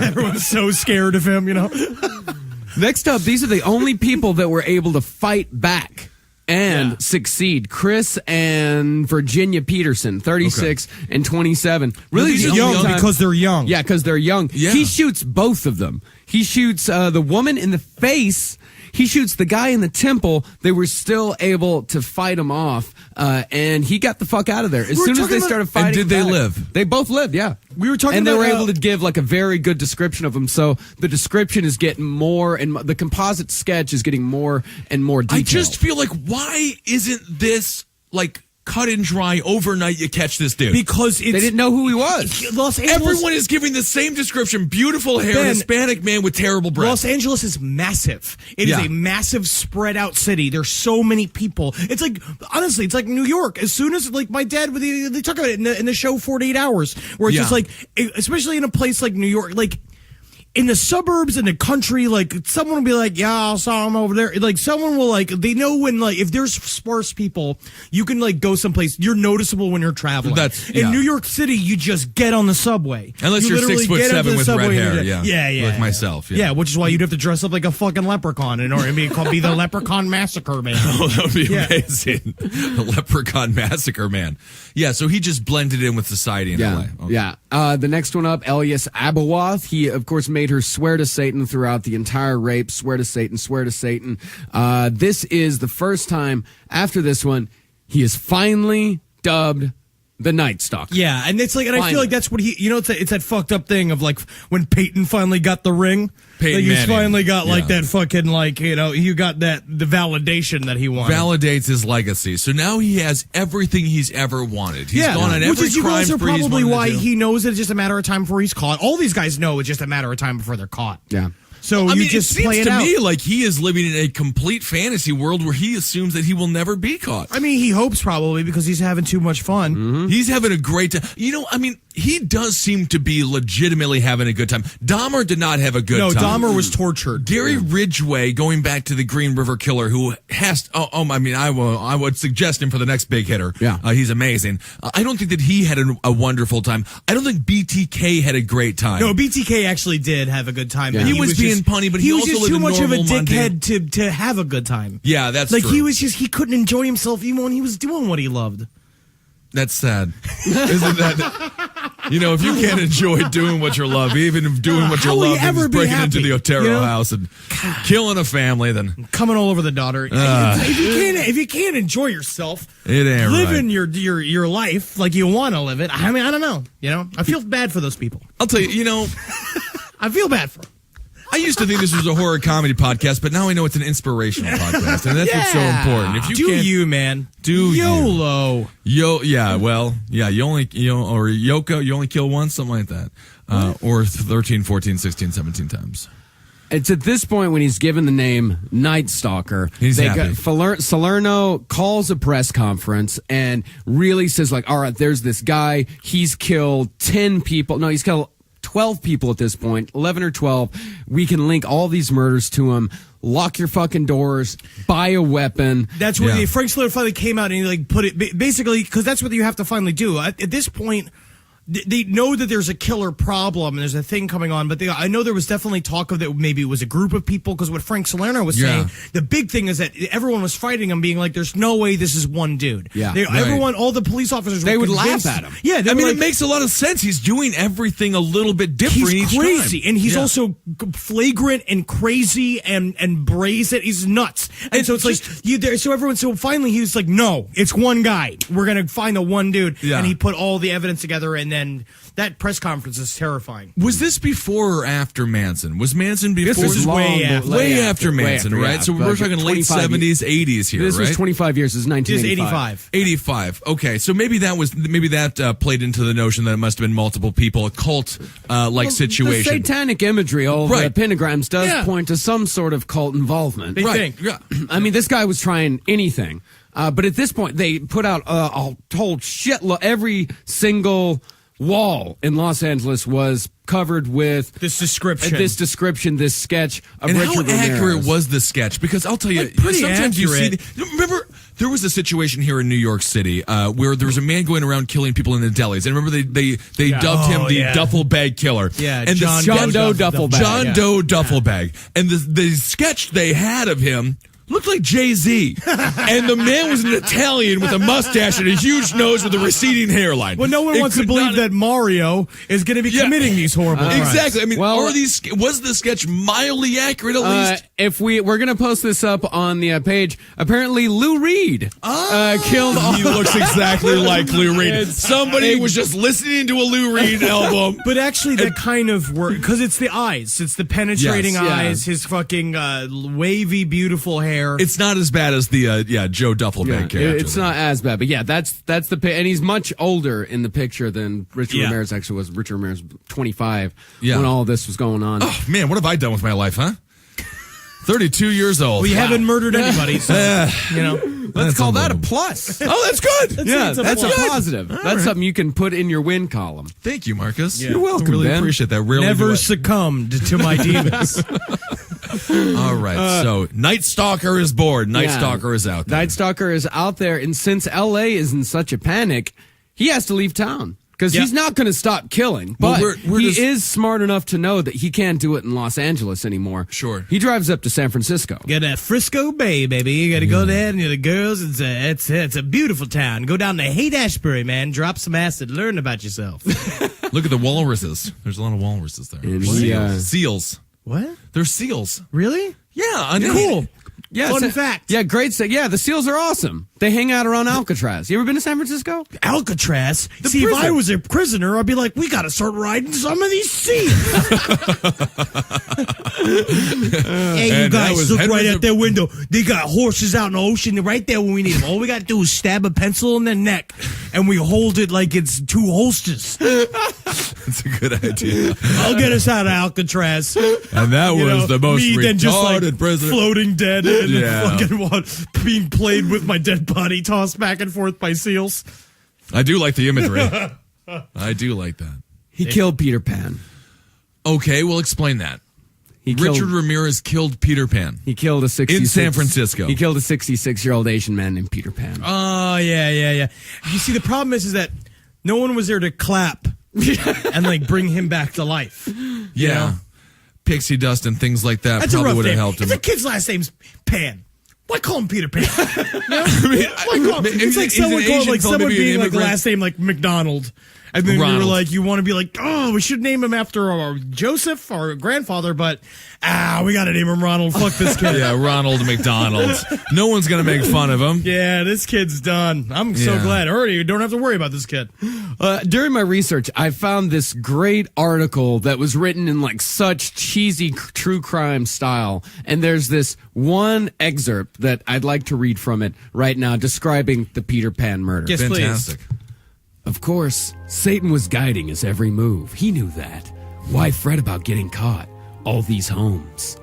Everyone's so scared of him, you know? Next up, these are the only people that were able to fight back and succeed. Chris and Virginia Peterson, 36 and 27. Really These are young because they're young. Yeah, because they're young. Yeah. He shoots both of them. He shoots the woman in the face. He shoots the guy in the temple. They were still able to fight him off, and he got the fuck out of there. As soon as they started fighting, and did they live? They both lived, yeah. We were talking and about, they were able to give like a very good description of him. So the description is getting more, and the composite sketch is getting more and more detailed. I just feel like, why isn't this like cut and dry overnight? You catch this dude because they didn't know who he was. Los Angeles, everyone is giving the same description: beautiful hair, Ben, Hispanic man with terrible breath. Los Angeles is massive. It is a massive, spread out city. There's so many people. It's like, honestly, it's like New York. As soon as, like, my dad, they talk about it in the show 48 Hours, where it's just like, especially in a place like New York, like, in the suburbs, in the country, like, someone will be like, yeah, I saw him over there. Like, someone will, like, they know when, like, if there's sparse people, you can, like, go someplace. You're noticeable when you're traveling. In New York City, you just get on the subway. Unless you're 6'7" with red hair. Yeah. Like myself. Yeah, which is why you'd have to dress up like a fucking leprechaun in order to be the Leprechaun Massacre Man. Oh, that would be amazing. The Leprechaun Massacre Man. Yeah, so he just blended in with society in LA. Okay. Yeah. The next one up, Elias Abawath. He, of course, made her swear to Satan throughout the entire rape. Swear to Satan, swear to Satan. This is the first time after this one he is finally dubbed the Night Stalker. Yeah, and it's like, and I feel like that's what he, it's that fucked up thing of like when Peyton finally got the ring. Peyton he's Manning. Finally got like that fucking you got the validation that he wanted. Validates his legacy. So now he has everything he's ever wanted. He's gone on every which is crime spree. Probably why he knows it's just a matter of time before he's caught. All these guys know it's just a matter of time before they're caught. Yeah. So I you mean, just it seems play it to out. me like he is living in a complete fantasy world where he assumes that he will never be caught. I mean, he hopes probably because he's having too much fun. Mm-hmm. He's having a great time. I mean, he does seem to be legitimately having a good time. Dahmer did not have a good time. No, Dahmer was tortured. Gary Ridgway, going back to the Green River Killer, who has, I would suggest him for the next big hitter. Yeah. He's amazing. I don't think that he had a wonderful time. I don't think BTK had a great time. No, BTK actually did have a good time. Yeah. He was being punny, but he also was lived too a much of a normal, dickhead to have a good time. Yeah, that's like true. he couldn't enjoy himself even when he was doing what he loved. That's sad. Isn't that? If you can't enjoy doing what you love, even if doing what you love is breaking into the Otero house and killing a family, then coming all over the daughter. If you can't enjoy yourself, it ain't living your life like you want to live it. I mean, I don't know. I feel bad for those people. I'll tell you. I feel bad for them. I used to think this was a horror comedy podcast, but now I know it's an inspirational podcast, and that's what's so important. If you man. Do YOLO. You only Yoko, you only kill once, something like that. Or 13, 14, 16, 17 times. It's at this point when he's given the name Night Stalker. He's happy. Salerno calls a press conference and really says, like, all right, there's this guy. He's killed 10 people. No, he's killed 12 people at this point, 11 or 12. We can link all these murders to him. Lock your fucking doors. Buy a weapon. That's where Frank Stallone finally came out and he put it basically because that's what you have to finally do. At this point, they know that there's a killer problem and there's a thing coming on, but I know there was definitely talk of that maybe it was a group of people, because what Frank Salerno was saying, the big thing is that everyone was fighting him, being like, there's no way this is one dude. Yeah. Everyone, all the police officers, they were would convinced, laugh at him. Yeah, I mean, it makes a lot of sense. He's doing everything a little bit different he's each crazy, time. and he's also flagrant and crazy and brazen. He's nuts, and so it's so finally he was like, no, it's one guy. We're gonna find the one dude, and he put all the evidence together, and then that press conference is terrifying. Was this before or after Manson? Was Manson before? This is way after Manson, right? So we're talking late 70s, 80s here, this right? was 25 years. This is 1985. 85. Okay, so maybe that played into the notion that it must have been multiple people, a cult situation. The satanic imagery, all the pentagrams, does point to some sort of cult involvement. They think. Yeah. I mean, this guy was trying anything. But at this point, they put out a whole shitload. Every single wall in Los Angeles was covered with this description, this sketch of and Richard how Ramirez. accurate was the sketch? Because I'll tell you, sometimes accurate. you see. Remember, there was a situation here in New York City where there was a man going around killing people in the delis, and remember they dubbed him the duffel bag killer. Yeah, and John Doe duffel bag. John Doe duffel bag, and the sketch they had of him looked like Jay-Z. And the man was an Italian with a mustache and a huge nose with a receding hairline. Well, no one wants to believe that Mario is going to be committing these horrible crimes. Exactly. I mean, was the sketch mildly accurate at least? If we're going to post this up on the page, apparently Lou Reed killed. He looks exactly like Lou Reed. Somebody was just listening to a Lou Reed album. But actually, that kind of work, because it's the eyes. It's the penetrating eyes, his fucking wavy, beautiful hair. It's not as bad as the Joe Duffelbag character. It's not as bad, but yeah, that's the and he's much older in the picture than Richard Ramirez actually was. Richard Ramirez 25 when all this was going on. Oh man, what have I done with my life, huh? 32 years old. We haven't murdered anybody, so let's call that a plus. Oh, that's good. That's a positive. That's something you can put in your win column. Thank you, Marcus. You're welcome. I really Ben. appreciate that. Really never succumbed to my demons. All right, so Night Stalker is bored. Night Stalker is out there. Night Stalker is out there, and since L.A. is in such a panic, he has to leave town. Because he's not going to stop killing, but he is smart enough to know that he can't do it in Los Angeles anymore. Sure. He drives up to San Francisco. Get that Frisco Bay, baby. You got to go there and the girls. It's a beautiful town. Go down to Haight-Ashbury, man. Drop some acid. Learn about yourself. Look at the walruses. There's a lot of walruses there. Seals. What? They're seals. Really? Yeah. Cool. Yeah, Fun fact. Yeah, great. Yeah, the seals are awesome. They hang out around Alcatraz. You ever been to San Francisco? Alcatraz? See, if I was a prisoner, I'd be like, we got to start riding some of these seals. Hey, you guys, look right out their window. They got horses out in the ocean right there when we need them. All we got to do is stab a pencil in their neck, and we hold it like it's two holsters. That's a good idea. I'll get us out of Alcatraz. And that was the most retarded prisoner. Floating dead and fucking being played with my dead body tossed back and forth by seals. I do like the imagery. I do like that. He killed Peter Pan. Okay, well, explain that. Richard Ramirez killed Peter Pan. He killed a 66 in San Francisco. He killed a 66-year-old Asian man named Peter Pan. Oh, yeah. You see, the problem is that no one was there to clap and bring him back to life. Yeah. You know? Pixie dust and things like that probably would have helped him. If the kid's last name's Pan, why call him Peter Pan? It's like someone called someone being like last name like McDonald. And then we were like, you want to be like, oh, we should name him after our Joseph, our grandfather, but we got to name him Ronald. Fuck this kid. Yeah, Ronald McDonald. No one's going to make fun of him. Yeah, this kid's done. I'm so glad. Already, you don't have to worry about this kid. During my research, I found this great article that was written in such cheesy true crime style. And there's this one excerpt that I'd like to read from it right now describing the Peter Pan murder. Yes, fantastic. Please. Of course, Satan was guiding his every move. He knew that. Why fret about getting caught? All these homes.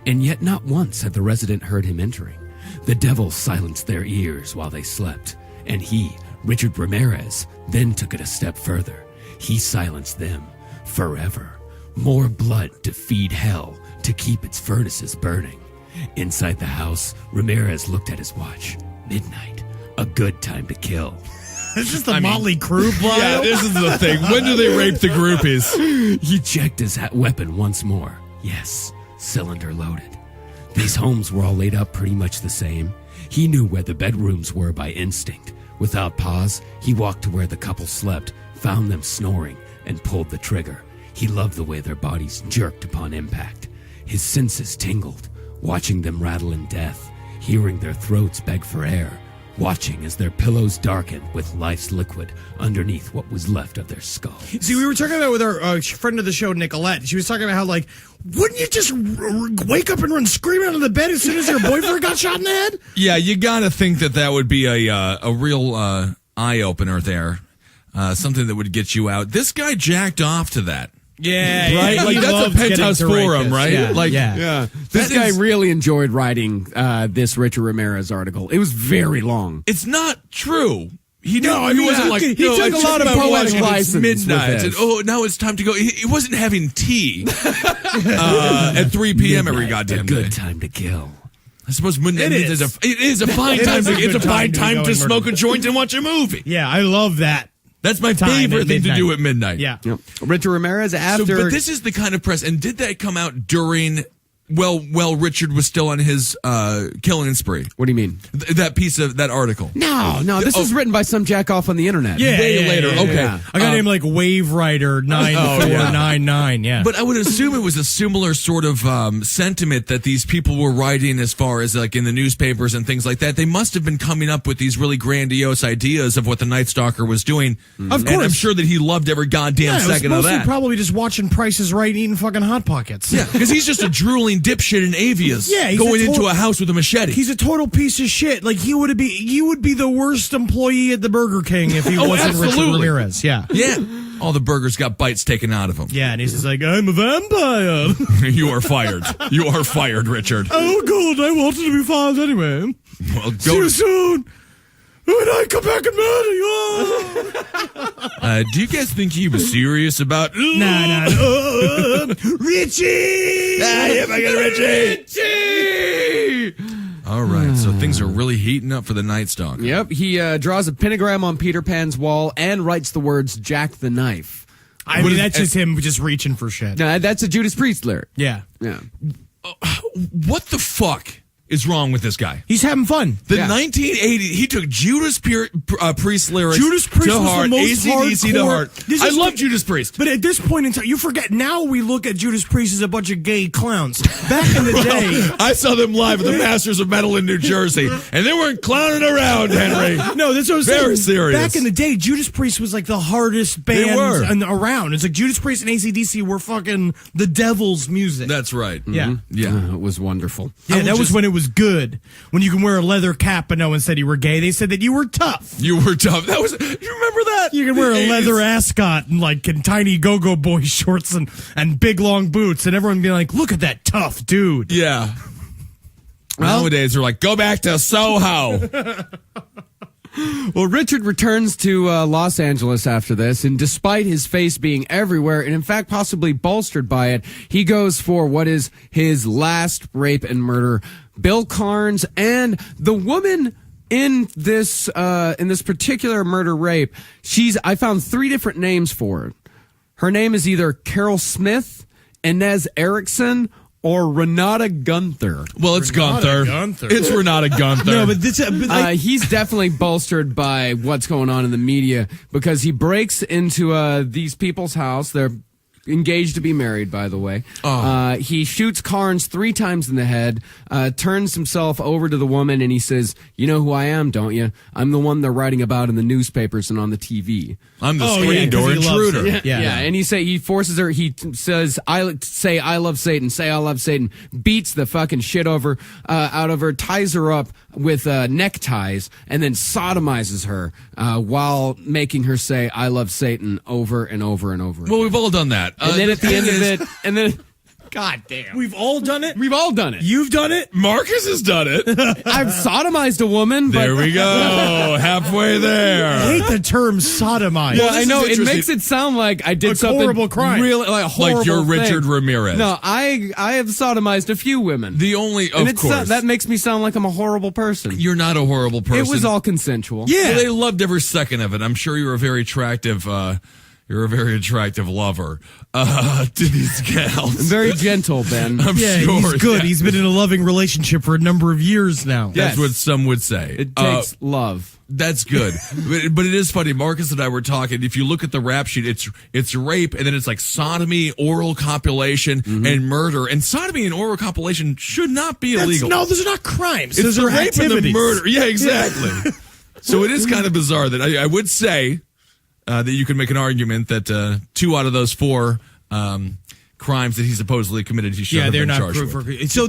And yet not once had the resident heard him entering. The devil silenced their ears while they slept. And he, Richard Ramirez, then took it a step further. He silenced them forever. More blood to feed hell, to keep its furnaces burning. Inside the house, Ramirez looked at his watch. Midnight. A good time to kill. This is the Motley Crue plot. Yeah, this is the thing. When do they rape the groupies? He checked his weapon once more. Yes, cylinder loaded. These homes were all laid up pretty much the same. He knew where the bedrooms were by instinct. Without pause, he walked to where the couple slept, found them snoring, and pulled the trigger. He loved the way their bodies jerked upon impact. His senses tingled, watching them rattle in death, hearing their throats beg for air, watching as their pillows darkened with life's liquid underneath what was left of their skull. See, we were talking about with our friend of the show, Nicolette. She was talking about how, like, wouldn't you just wake up and run screaming out of the bed as soon as your boyfriend got shot in the head? Yeah, you got to think that would be a real eye-opener there. Something that would get you out. This guy jacked off to that. Yeah, right. Like that's a penthouse forum, right? Yeah, like, yeah. This guy really enjoyed writing this Richard Ramirez article. It was very long. It's not true. He wasn't like he took a lot of poetic license. Midnight. And, now it's time to go. He wasn't having tea at 3 p.m. every goddamn day. Good time to kill. I suppose midnight it is a fine time. It's a fine time to smoke a joint and watch a movie. Yeah, I love that. That's my favorite thing to do at midnight. Yeah. Yep. Richard Ramirez after. But this is the kind of press. And did that come out during? Well, Richard was still on his killing spree. What do you mean? That piece of that article. No. This is written by some jack off on the internet. Yeah, way later. Yeah. Okay, I got named like Wave Rider 9499. Yeah, but I would assume it was a similar sort of sentiment that these people were writing as far as like in the newspapers and things like that. They must have been coming up with these really grandiose ideas of what the Night Stalker was doing. Of course, and I'm sure that he loved every goddamn second of that. Probably just watching Price is Right, eating fucking Hot Pockets. Yeah, because he's just a drooling dipshit in avias. Yeah, he's going into a house with a machete. He's a total piece of shit. Like you would be the worst employee at the Burger King if he wasn't absolutely. Richard Ramirez. Yeah, yeah. All the burgers got bites taken out of them. Yeah, and he's just like, I'm a vampire. You are fired. You are fired, Richard. Oh God, I wanted to be fired anyway. Well, See you soon. When I come back and murder you. Do you guys think he was serious about? Nah. Richie! Yeah, I got Richie! All right, so things are really heating up for the Night Stalker. Yep, he draws a pentagram on Peter Pan's wall and writes the words "Jack the Knife." I mean, that's just him just reaching for shit. No, that's a Judas Priest lyric. Yeah. What the fuck is wrong with this guy? He's having fun. The 1980s, he took Judas Priest lyrics Judas Priest to was heart, the most AC/DC to hardcore. heart. I love Judas Priest. But at this point in time, you forget, now we look at Judas Priest as a bunch of gay clowns. Back in the day. I saw them live at the Masters of Metal in New Jersey, and they weren't clowning around, Henry. No, that's what I was Very saying. serious. Back in the day, Judas Priest was like the hardest band around. It's like Judas Priest and AC/DC were fucking the devil's music. That's right. Yeah. Yeah. It was wonderful. Yeah, that was when it was good. When you can wear a leather cap, but no one said you were gay. They said that you were tough. You were tough. That was. You remember that? You can wear a leather ascot and like in tiny go-go boy shorts and big long boots, and everyone be like, "Look at that tough dude." Yeah. Nowadays, they're like, "Go back to Soho." Well, Richard returns to Los Angeles after this, and despite his face being everywhere, and in fact possibly bolstered by it, he goes for what is his last rape and murder. Bill Carnes and the woman in this particular murder rape, I found 3 different names for her. Her name is either Carol Smith, Inez Erickson, or Renata Gunther. Well, it's Gunther. It's Renata Gunther. No, but this, he's definitely bolstered by what's going on in the media because he breaks into these people's house. They're engaged to be married, by the way. He shoots Carnes 3 times in the head, turns himself over to the woman, and he says, "You know who I am, don't you? I'm the one they're writing about in the newspapers and on the TV. I'm the screen door intruder." Yeah. And he forces her. He says, "I love Satan. Say I love Satan." Beats the fucking shit out of her, ties her up with neckties, and then sodomizes her while making her say "I love Satan" over and over and over. Well, we've all done that. And then at the end of it, and then God damn. We've all done it. We've all done it. You've done it. Marcus has done it. I've sodomized a woman. But There we go. Halfway there. I hate the term sodomize. Yeah, this I is know. It interesting. makes it sound like I did A something horrible crime. really like a horrible Like you're thing. Richard Ramirez. No, I have sodomized a few women. The only, and of course. that makes me sound like I'm a horrible person. You're not a horrible person. It was all consensual. Yeah. Well, they loved every second of it. I'm sure you're a very attractive lover to these gals. Very gentle, Ben. I'm Yeah, sure. he's good. yeah. He's been in a loving relationship for a number of years now. That's Yes. what some would say. It takes love. That's good. but it is funny. Marcus and I were talking. If you look at the rap sheet, it's rape, and then it's like sodomy, oral copulation, and murder. And sodomy and oral copulation should not be illegal. No, those are not crimes. it's Those the are rape and the activities. murder. Yeah, exactly. So it is kind of bizarre that I would say that you could make an argument that 2 out of those 4 crimes that he supposedly committed, he should Yeah, have they're been not charged proof. with. So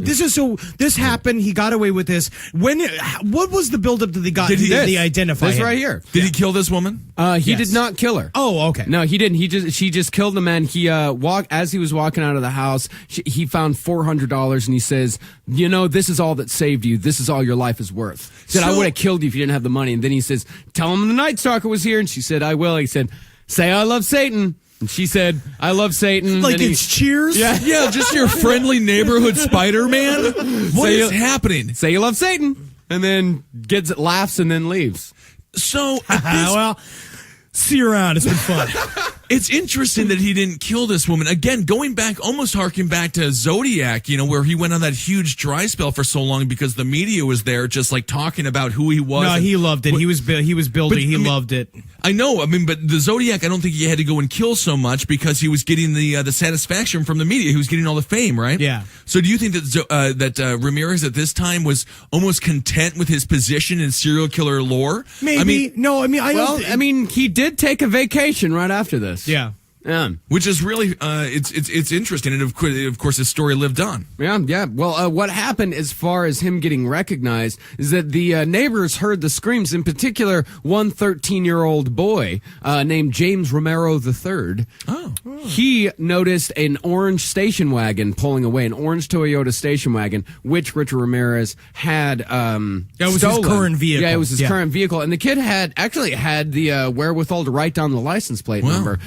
this happened. He got away with this. What was the buildup that they got? Did he- Did they identify This him? right here. Did he kill this woman? He Yes. did not kill her. Oh, okay. No, he didn't. She just killed the man. He as he was walking out of the house, he found $400 and he says, "You know, this is all that saved you. This is all your life is worth." He said, "I So- would have killed you if you didn't have the money." And then he says, "Tell him the Night Stalker was here." And she said, "I will." He said, "Say I love Satan." And she said, "I love Satan." Like And he- it's Cheers. Yeah. Yeah, just your friendly neighborhood Spider-Man. What Say is it- happening? Say you love Satan, and then laughs and then leaves. So Well, see you around. It's been fun. it's interesting that he didn't kill this woman. Again, going back, almost harking back to Zodiac, where he went on that huge dry spell for so long because the media was there just like talking about who he was. No, and- he loved it. He was building. But, He I mean, loved it. I know. But the Zodiac, I don't think he had to go and kill so much because he was getting the satisfaction from the media. He was getting all the fame, right? Yeah. So do you think that Ramirez at this time was almost content with his position in serial killer lore? Maybe. No, I don't. He did take a vacation right after this. Yeah. Yeah. Which is really it's interesting, and of course his story lived on. Yeah. Well, what happened as far as him getting recognized is that the neighbors heard the screams. In particular, one 13-year-old boy named James Romero III. Oh. He noticed an orange station wagon pulling away, an orange Toyota station wagon, which Richard Ramirez had That was his stolen. current vehicle. Yeah, it was his Yeah. current vehicle. And the kid had the wherewithal to write down the license plate number.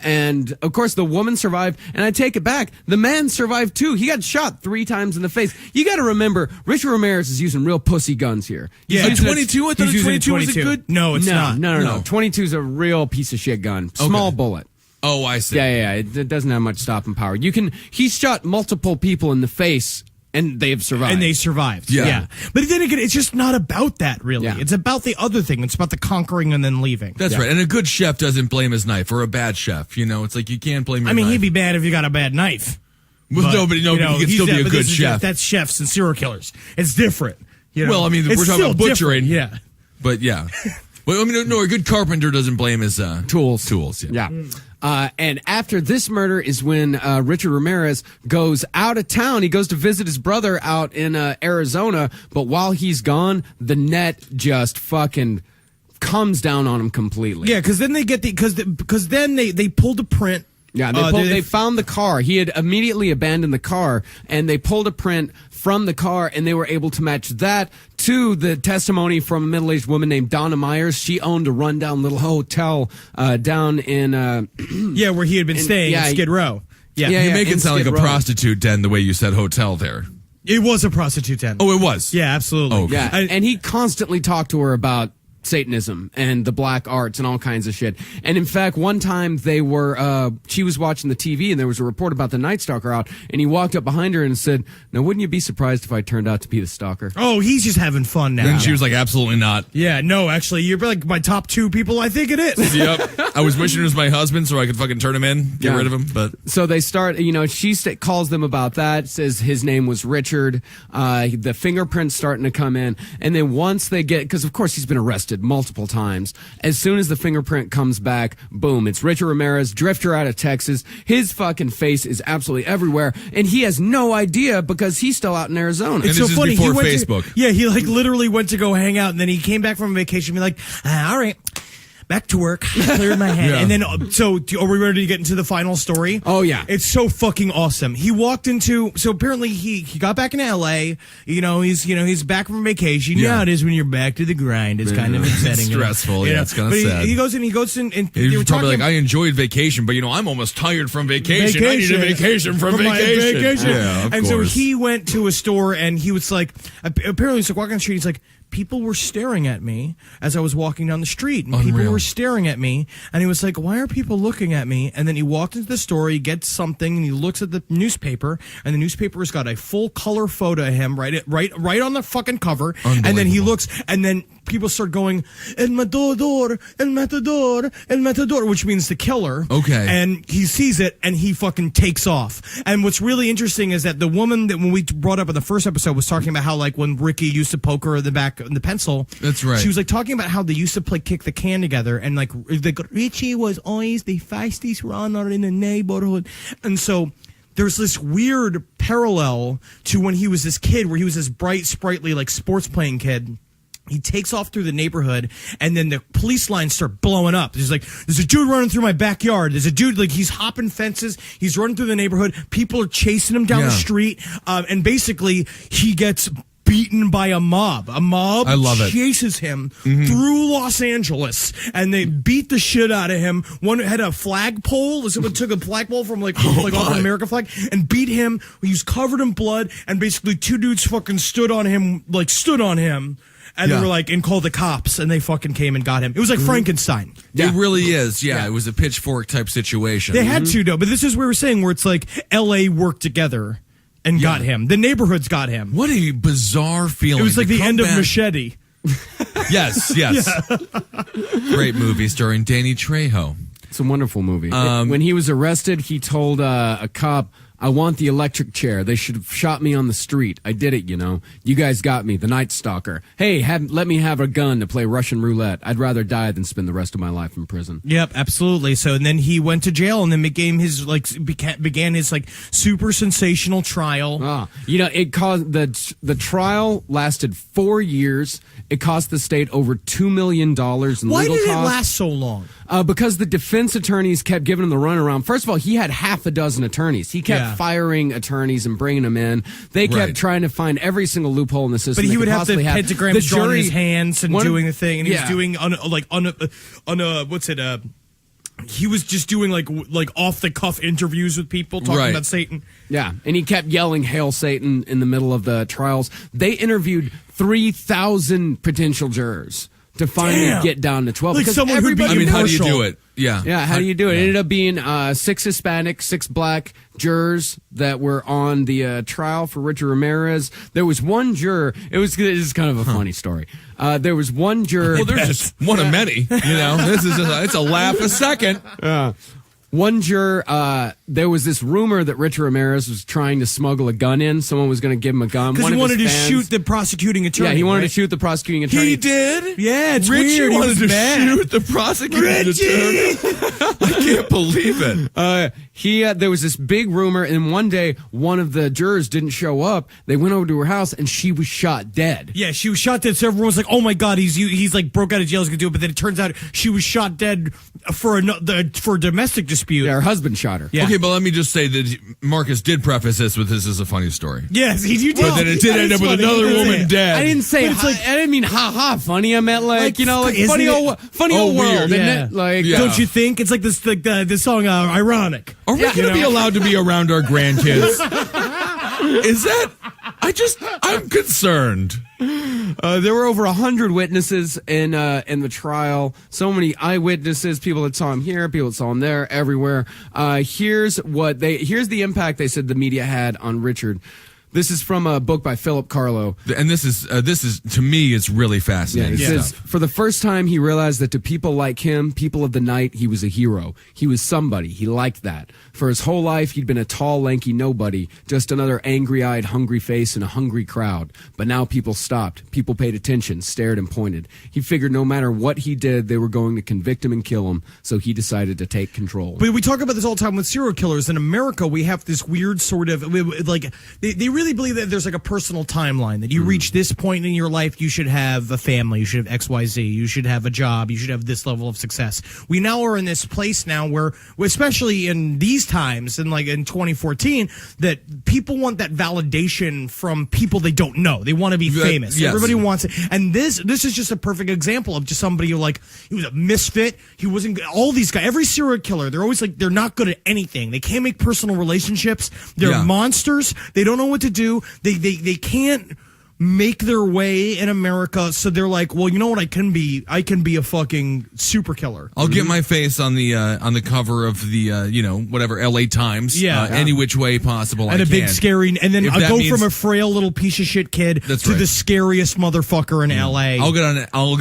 And of course, the woman survived. And I take it back. The man survived too. He got shot 3 times in the face. You got to remember, Richard Ramirez is using real pussy guns here. Yeah, Like 22? I thought He's using 22 was a 22. good. No, it's not. No. 22 is a real piece of shit gun. Small bullet. Oh, I see. Yeah. It doesn't have much stopping power. He's shot multiple people in the face and they have survived. And they survived. Yeah. But then again, it's just not about that, really. Yeah. It's about the other thing. It's about the conquering and then leaving. That's right. And a good chef doesn't blame his knife, or a bad chef. It's like you can't blame your I mean, knife. he'd be bad if you got a bad knife. Well, but he could he's still be that- a but good this is chef. That's chefs and serial killers. It's different. Well, I mean, It's we're talking still about butchering. different, Yeah. But yeah. Well, no, a good carpenter doesn't blame his Tools. Tools, yeah. And after this murder is when Richard Ramirez goes out of town. He goes to visit his brother out in Arizona. But while he's gone, the net just fucking comes down on him completely. Yeah, because then they get because then they pulled a print. Yeah, they found the car. He had immediately abandoned the car, and they pulled a print from the car, and they were able to match that to the testimony from a middle-aged woman named Donna Myers. She owned a rundown little hotel down in Yeah, where he had been staying yeah, in Skid Row. Yeah. Yeah, You make in it sound like Skid a Row. prostitute den the way you said hotel there. It was a prostitute tent. Oh, it was? Yeah, absolutely. Oh, okay. Yeah, I- and he constantly talked to her about Satanism and the black arts and all kinds of shit. And in fact, one time she was watching the TV and there was a report about the Night Stalker out, and he walked up behind her and said, "Now, wouldn't you be surprised if I turned out to be the stalker?" Oh, he's just having fun now. And she was like, absolutely not. Yeah, no, actually, you're like my top 2 people. I think it is. Yep. I was wishing it was my husband so I could fucking turn him in, get Yeah. rid of him. But So they start, she calls them about that, says his name was Richard. The fingerprints starting to come in. And then once they get, because of course he's been arrested multiple times. As soon as the fingerprint comes back, boom, it's Richard Ramirez, drifter out of Texas. His fucking face is absolutely everywhere. And he has no idea because he's still out in Arizona. And It's this so is funny. before He went Facebook. he like literally went to go hang out, and then he came back from vacation and be like, all right, back to work, cleared my head. And then, so are we ready to get into the final story? Oh, yeah. It's so fucking awesome. He walked into, so apparently he got back into LA. He's back from vacation. You know how it is when you're back to the grind. It's kind of upsetting. Stressful. It's kind of sad. He goes in and he was probably like, I enjoyed vacation, but I'm almost tired from vacation. I need a vacation from vacation. Yeah, of and course. so he went to a store and he was like, apparently he's like walking on the street. He's like, people were staring at me as I was walking down the street. And people were staring at me. And he was like, why are people looking at me? And then he walked into the store, he gets something, and he looks at the newspaper, and the newspaper has got a full color photo of him right on the fucking cover. And then he looks, and then people start going, El Matador, El Matador, El Matador, which means the killer. Okay. And he sees it, and he fucking takes off. And what's really interesting is that the woman that when we brought up in the first episode was talking about how, like, when Ricky used to poke her in the back in the pencil. That's right. She was, like, talking about how they used to play kick the can together, and, like Richie was always the fastest runner in the neighborhood. And so there's this weird parallel to when he was this kid, where he was this bright, sprightly, like, sports playing kid. He takes off through the neighborhood, and then the police lines start blowing up. There's a dude running through my backyard. There's a dude, like, he's hopping fences. He's running through the neighborhood. People are chasing him down the street. And basically, he gets beaten by a mob. A mob chases him through Los Angeles, and they beat the shit out of him. One had a flagpole. Someone took a flagpole from off an American flag and beat him. He was covered in blood, and basically two dudes fucking stood on him. And they were like, and called the cops, and they fucking came and got him. It was like Frankenstein. It really is. Yeah, it was a pitchfork type situation. They had to, though. But this is what we were saying, where it's like L.A. worked together and got him. The neighborhoods got him. What a bizarre feeling. It was like the end of Machete. Yes. Great movie starring Danny Trejo. It's a wonderful movie. When he was arrested, he told a cop, I want the electric chair. They should have shot me on the street. I did it, You guys got me, the Night Stalker. Hey, let me have a gun to play Russian roulette. I'd rather die than spend the rest of my life in prison. Yep, absolutely. So, and then he went to jail, and then began his super sensational trial. It caused the trial lasted 4 years. It cost the state over $2 million in legal costs. Why did it last so long? Because the defense attorneys kept giving him the runaround. First of all, he had half a dozen attorneys. He kept firing attorneys and bringing them in. They kept trying to find every single loophole in the system. But he would have the pentagrams drawn in his hands and doing the thing, and he was doing he was just doing like off the cuff interviews with people talking about Satan. Yeah, and he kept yelling "Hail Satan" in the middle of the trials. They interviewed 3,000 potential jurors to finally get down to 12. Like because someone who'd be how do you do it? Yeah, how do you do it? It ended up being 6 Hispanic, 6 black jurors that were on the trial for Richard Ramirez. There was one juror. This is kind of a funny story. There was one juror. Well, there's just one of many. This is it's a laugh a second. One juror, there was this rumor that Richard Ramirez was trying to smuggle a gun in. Someone was going to give him a gun. Because he wanted to shoot the prosecuting attorney. Yeah, he wanted to shoot the prosecuting attorney. He did? Yeah, it's Richie weird. wanted to shoot the prosecuting attorney. I can't believe it. There was this big rumor, and one day, one of the jurors didn't show up. They went over to her house, and she was shot dead. Yeah, she was shot dead. So everyone was like, "Oh my god, he's like broke out of jail. He's gonna do it." But then it turns out she was shot dead for a domestic dispute. Yeah, her husband shot her. Yeah. Okay, but let me just say that Marcus did preface this with "This is a funny story." Yes, you did. But then it did end up with another woman dead. I didn't say. I didn't mean ha funny. I meant funny old world, isn't it? Don't you think it's like this? Like the song "Ironic"? Are we going to be allowed to be around our grandkids? Is that? I'm concerned. There were over 100 witnesses in the trial. So many eyewitnesses, people that saw him here, people that saw him there, everywhere. Here's the impact they said the media had on Richard. This is from a book by Philip Carlo. And this is to me, it's really fascinating. Yeah, it says, for the first time, he realized that to people like him, people of the night, he was a hero. He was somebody. He liked that. For his whole life, he'd been a tall, lanky nobody, just another angry-eyed, hungry face in a hungry crowd. But now people stopped. People paid attention, stared, and pointed. He figured no matter what he did, they were going to convict him and kill him, so he decided to take control. But we talk about this all the time with serial killers. In America, we have this weird sort of, like, they really really believe that there's like a personal timeline that you reach this point in your life, you should have a family, you should have XYZ, you should have a job, you should have this level of success. We now are in this place now where, especially in these times, and like in 2014, that people want that validation from people they don't know. They want to be famous. Yes. Everybody wants it. And this is just a perfect example of just somebody who, like, he was a misfit. He wasn't good. All these guys, every serial killer, they're always like, they're not good at anything. They can't make personal relationships. They're monsters. They don't know what to do. They can't make their way in America, so they're like, well, you know what, I can be a fucking super killer. I'll get my face on the cover of the whatever LA Times, any which way possible, and I a big can. scary, and then If I that go means- from a frail little piece of shit kid That's to right. the scariest motherfucker in LA. I'll get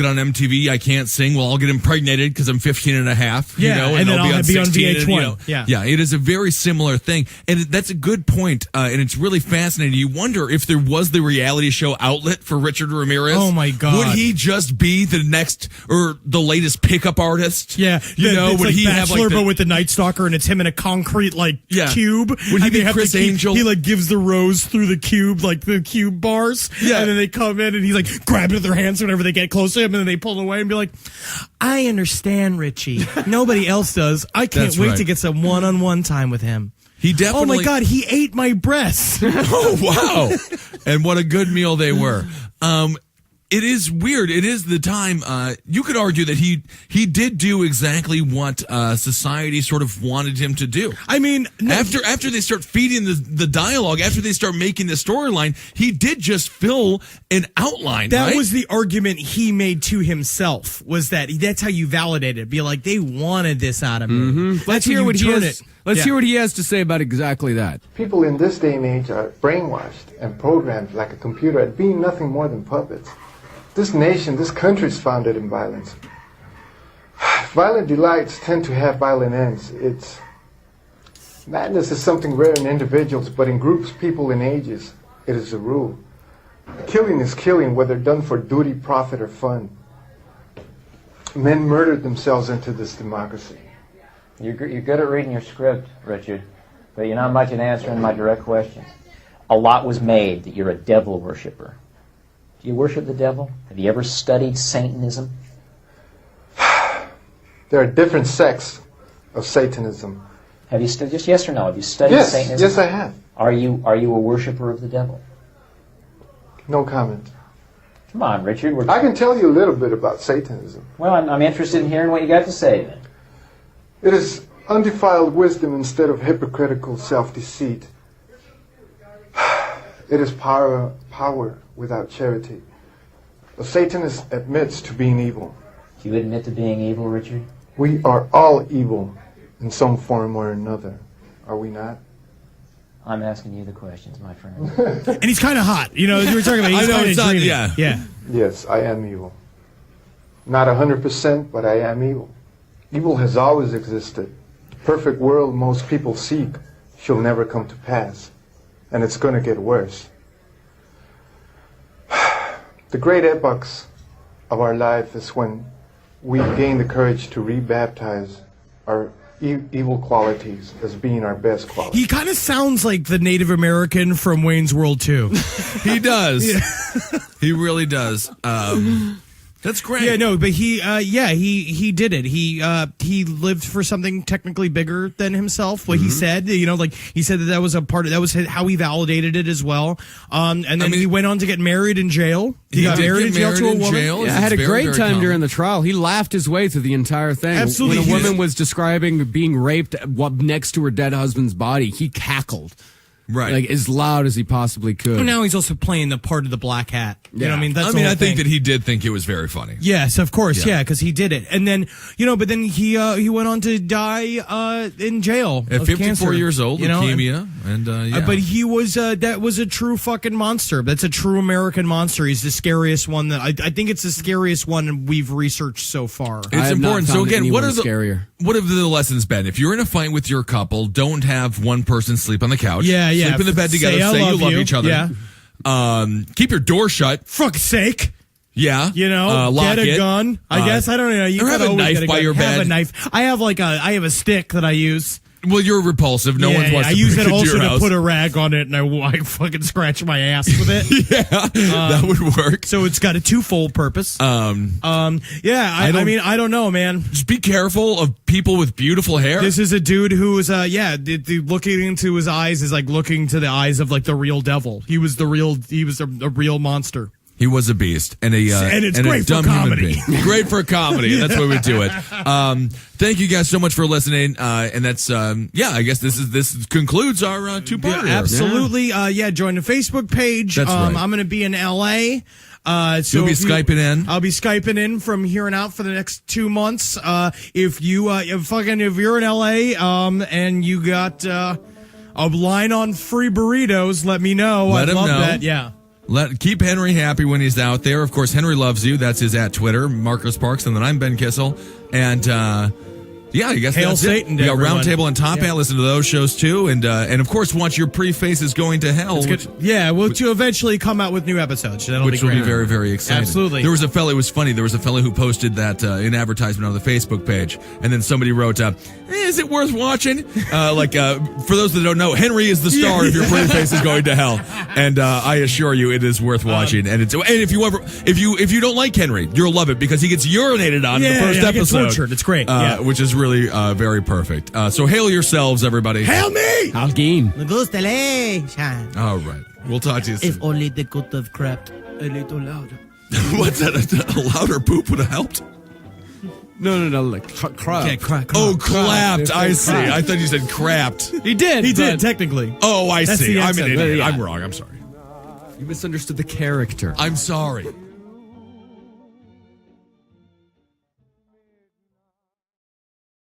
on MTV. I can't sing. Well, I'll get impregnated because I'm 15 and a half. Yeah, you know, and then I'll I'll be on 16 VH1. And, yeah. It is a very similar thing, and that's a good point. And it's really fascinating. You wonder if there was the reality show outlet for Richard Ramirez. Oh my God! Would he just be the next or the latest pickup artist? Yeah, would like he Bachelor, have like but with the Night Stalker, and it's him in a concrete cube. Would he And be they have Chris to keep- Angel? He like gives the rose through the cube, like the cube bars. Yeah. and then they come in and he's like grabbing at their hands whenever they get close to him, and then they pull away and be like, "I understand, Richie. Nobody else does. I can't That's wait right. to get some one-on-one time with him." He definitely. Oh my God, he ate my breasts. Oh wow! And what a good meal they were. It is weird. It is the time. You could argue that he did do exactly what society sort of wanted him to do. I mean, After they start feeding the dialogue, after they start making the storyline, he did just fill an outline. that right? was the argument he made to himself, was that that's how you validate it. Be like, they wanted this out of me. Let's That's how hear you what he turn has. it. Let's Yeah. hear what he has to say about exactly that. People in this day and age are brainwashed and programmed like a computer at being nothing more than puppets. This nation, this country is founded in violence. Violent delights tend to have violent ends. Madness is something rare in individuals, but in groups, people, and ages, it is a rule. Killing is killing, whether done for duty, profit, or fun. Men murdered themselves into this democracy. You're good at reading your script, Richard, but you're not much at answering my direct questions. A lot was made that you're a devil worshiper. Do you worship the devil? Have you ever studied Satanism? There are different sects of Satanism. Have you just yes or no? Have you studied Satanism? Yes, I have. Are you a worshiper of the devil? No comment. Come on, Richard. I can tell you a little bit about Satanism. Well, I'm interested in hearing what you got to say then. It is undefiled wisdom instead of hypocritical self-deceit. It is power without charity. A Satanist admits to being evil. Do you admit to being evil, Richard? We are all evil in some form or another. Are we not? I'm asking you the questions, my friend. And he's kind of hot. You know, we were talking about. He's I know, kinda it's not- dreamy. yeah. Yeah. Yes, I am evil. Not 100%, but I am evil. Evil has always existed. The perfect world most people seek shall never come to pass. And it's going to get worse. The great epochs of our life is when we gain the courage to rebaptize our evil qualities as being our best qualities. He kind of sounds like the Native American from Wayne's World 2. He does. He really does. That's great. Yeah, no, but he did it. He lived for something technically bigger than himself. What he said, you know, like he said that was a part of that was how he validated it as well. And then he went on to get married in jail. He got did married get in jail to a in woman. jail. Yeah, I had a It's very, great very time common. during the trial. He laughed his way through the entire thing. Absolutely. When a woman was describing being raped next to her dead husband's body, he cackled. Right. Like as loud as he possibly could. Now he's also playing the part of the black hat. You know what I mean? That's the whole I think thing. that he did think it was very funny. Yes, of course, yeah, because he did it, and then but then he went on to die in jail At of 54 cancer, years old, you know, leukemia, and yeah. but he was that was a true fucking monster. That's a true American monster. He's the scariest one that I think it's the scariest one we've researched so far. I It's have not important. So found again, what anyone are the scarier. what have the lessons been? If you're in a fight with your couple, don't have one person sleep on the couch. Yeah. Sleep in the bed together. I Say you love love you. each other. Yeah. Keep your door shut. Fuck's sake. Yeah. You know, lock get a it. gun. I guess I don't know. You or gotta have a always knife get a by gun. your Have bed. a knife. I have a stick that I use. Well, you're repulsive. No one wants I to use break it into also your to house. put a rag on it, and I fucking scratch my ass with it. That would work. So it's got a twofold purpose. I mean, I don't know, man. Just be careful of people with beautiful hair. This is a dude who is, looking into his eyes is like looking to the eyes of like the real devil. He was a real monster. He was a beast, and it's great a dumb for human comedy. being. Great for comedy. That's why we do it. Thank you guys so much for listening. And that's I guess this concludes our two-parter. Yeah, absolutely. Join the Facebook page. That's right. I'm going to be in LA. You'll be Skyping in. I'll be Skyping in from here on out for the next 2 months. If you're in LA, and you got a line on free burritos, let me know. Let I'd him love know. that. Yeah. Keep Henry happy when he's out there. Of course, Henry loves you. That's his at Twitter, Marcus Parks, and then I'm Ben Kissel. And I guess Hail that's Satan it. to We got everyone. Roundtable and Top Hat. Listen to those shows too, and of course, watch your Prefaces Going to Hell. We'll to eventually come out with new episodes. Which will be very, very exciting. Absolutely. There was a fellow. It was funny. There was a fellow who posted that an advertisement on the Facebook page, and then somebody wrote, "Is it worth watching?" For those that don't know, Henry is the star of your Prefaces Going to Hell, and I assure you, it is worth watching. And if you don't like Henry, you'll love it because he gets urinated on in the first I get episode. tortured. It's great. Which is really very perfect. So hail yourselves, everybody. Hail me! Alguien. Me gusta leche. All right. We'll talk to you soon. If only they could have crept a little louder. What's that? A louder poop would have helped? No, like crap. Clapped. I see. I thought you said crapped. He did. He did, technically. Oh, I That's see. the I'm an accent. idiot. Yeah. I'm wrong. I'm sorry. You misunderstood the character. I'm sorry.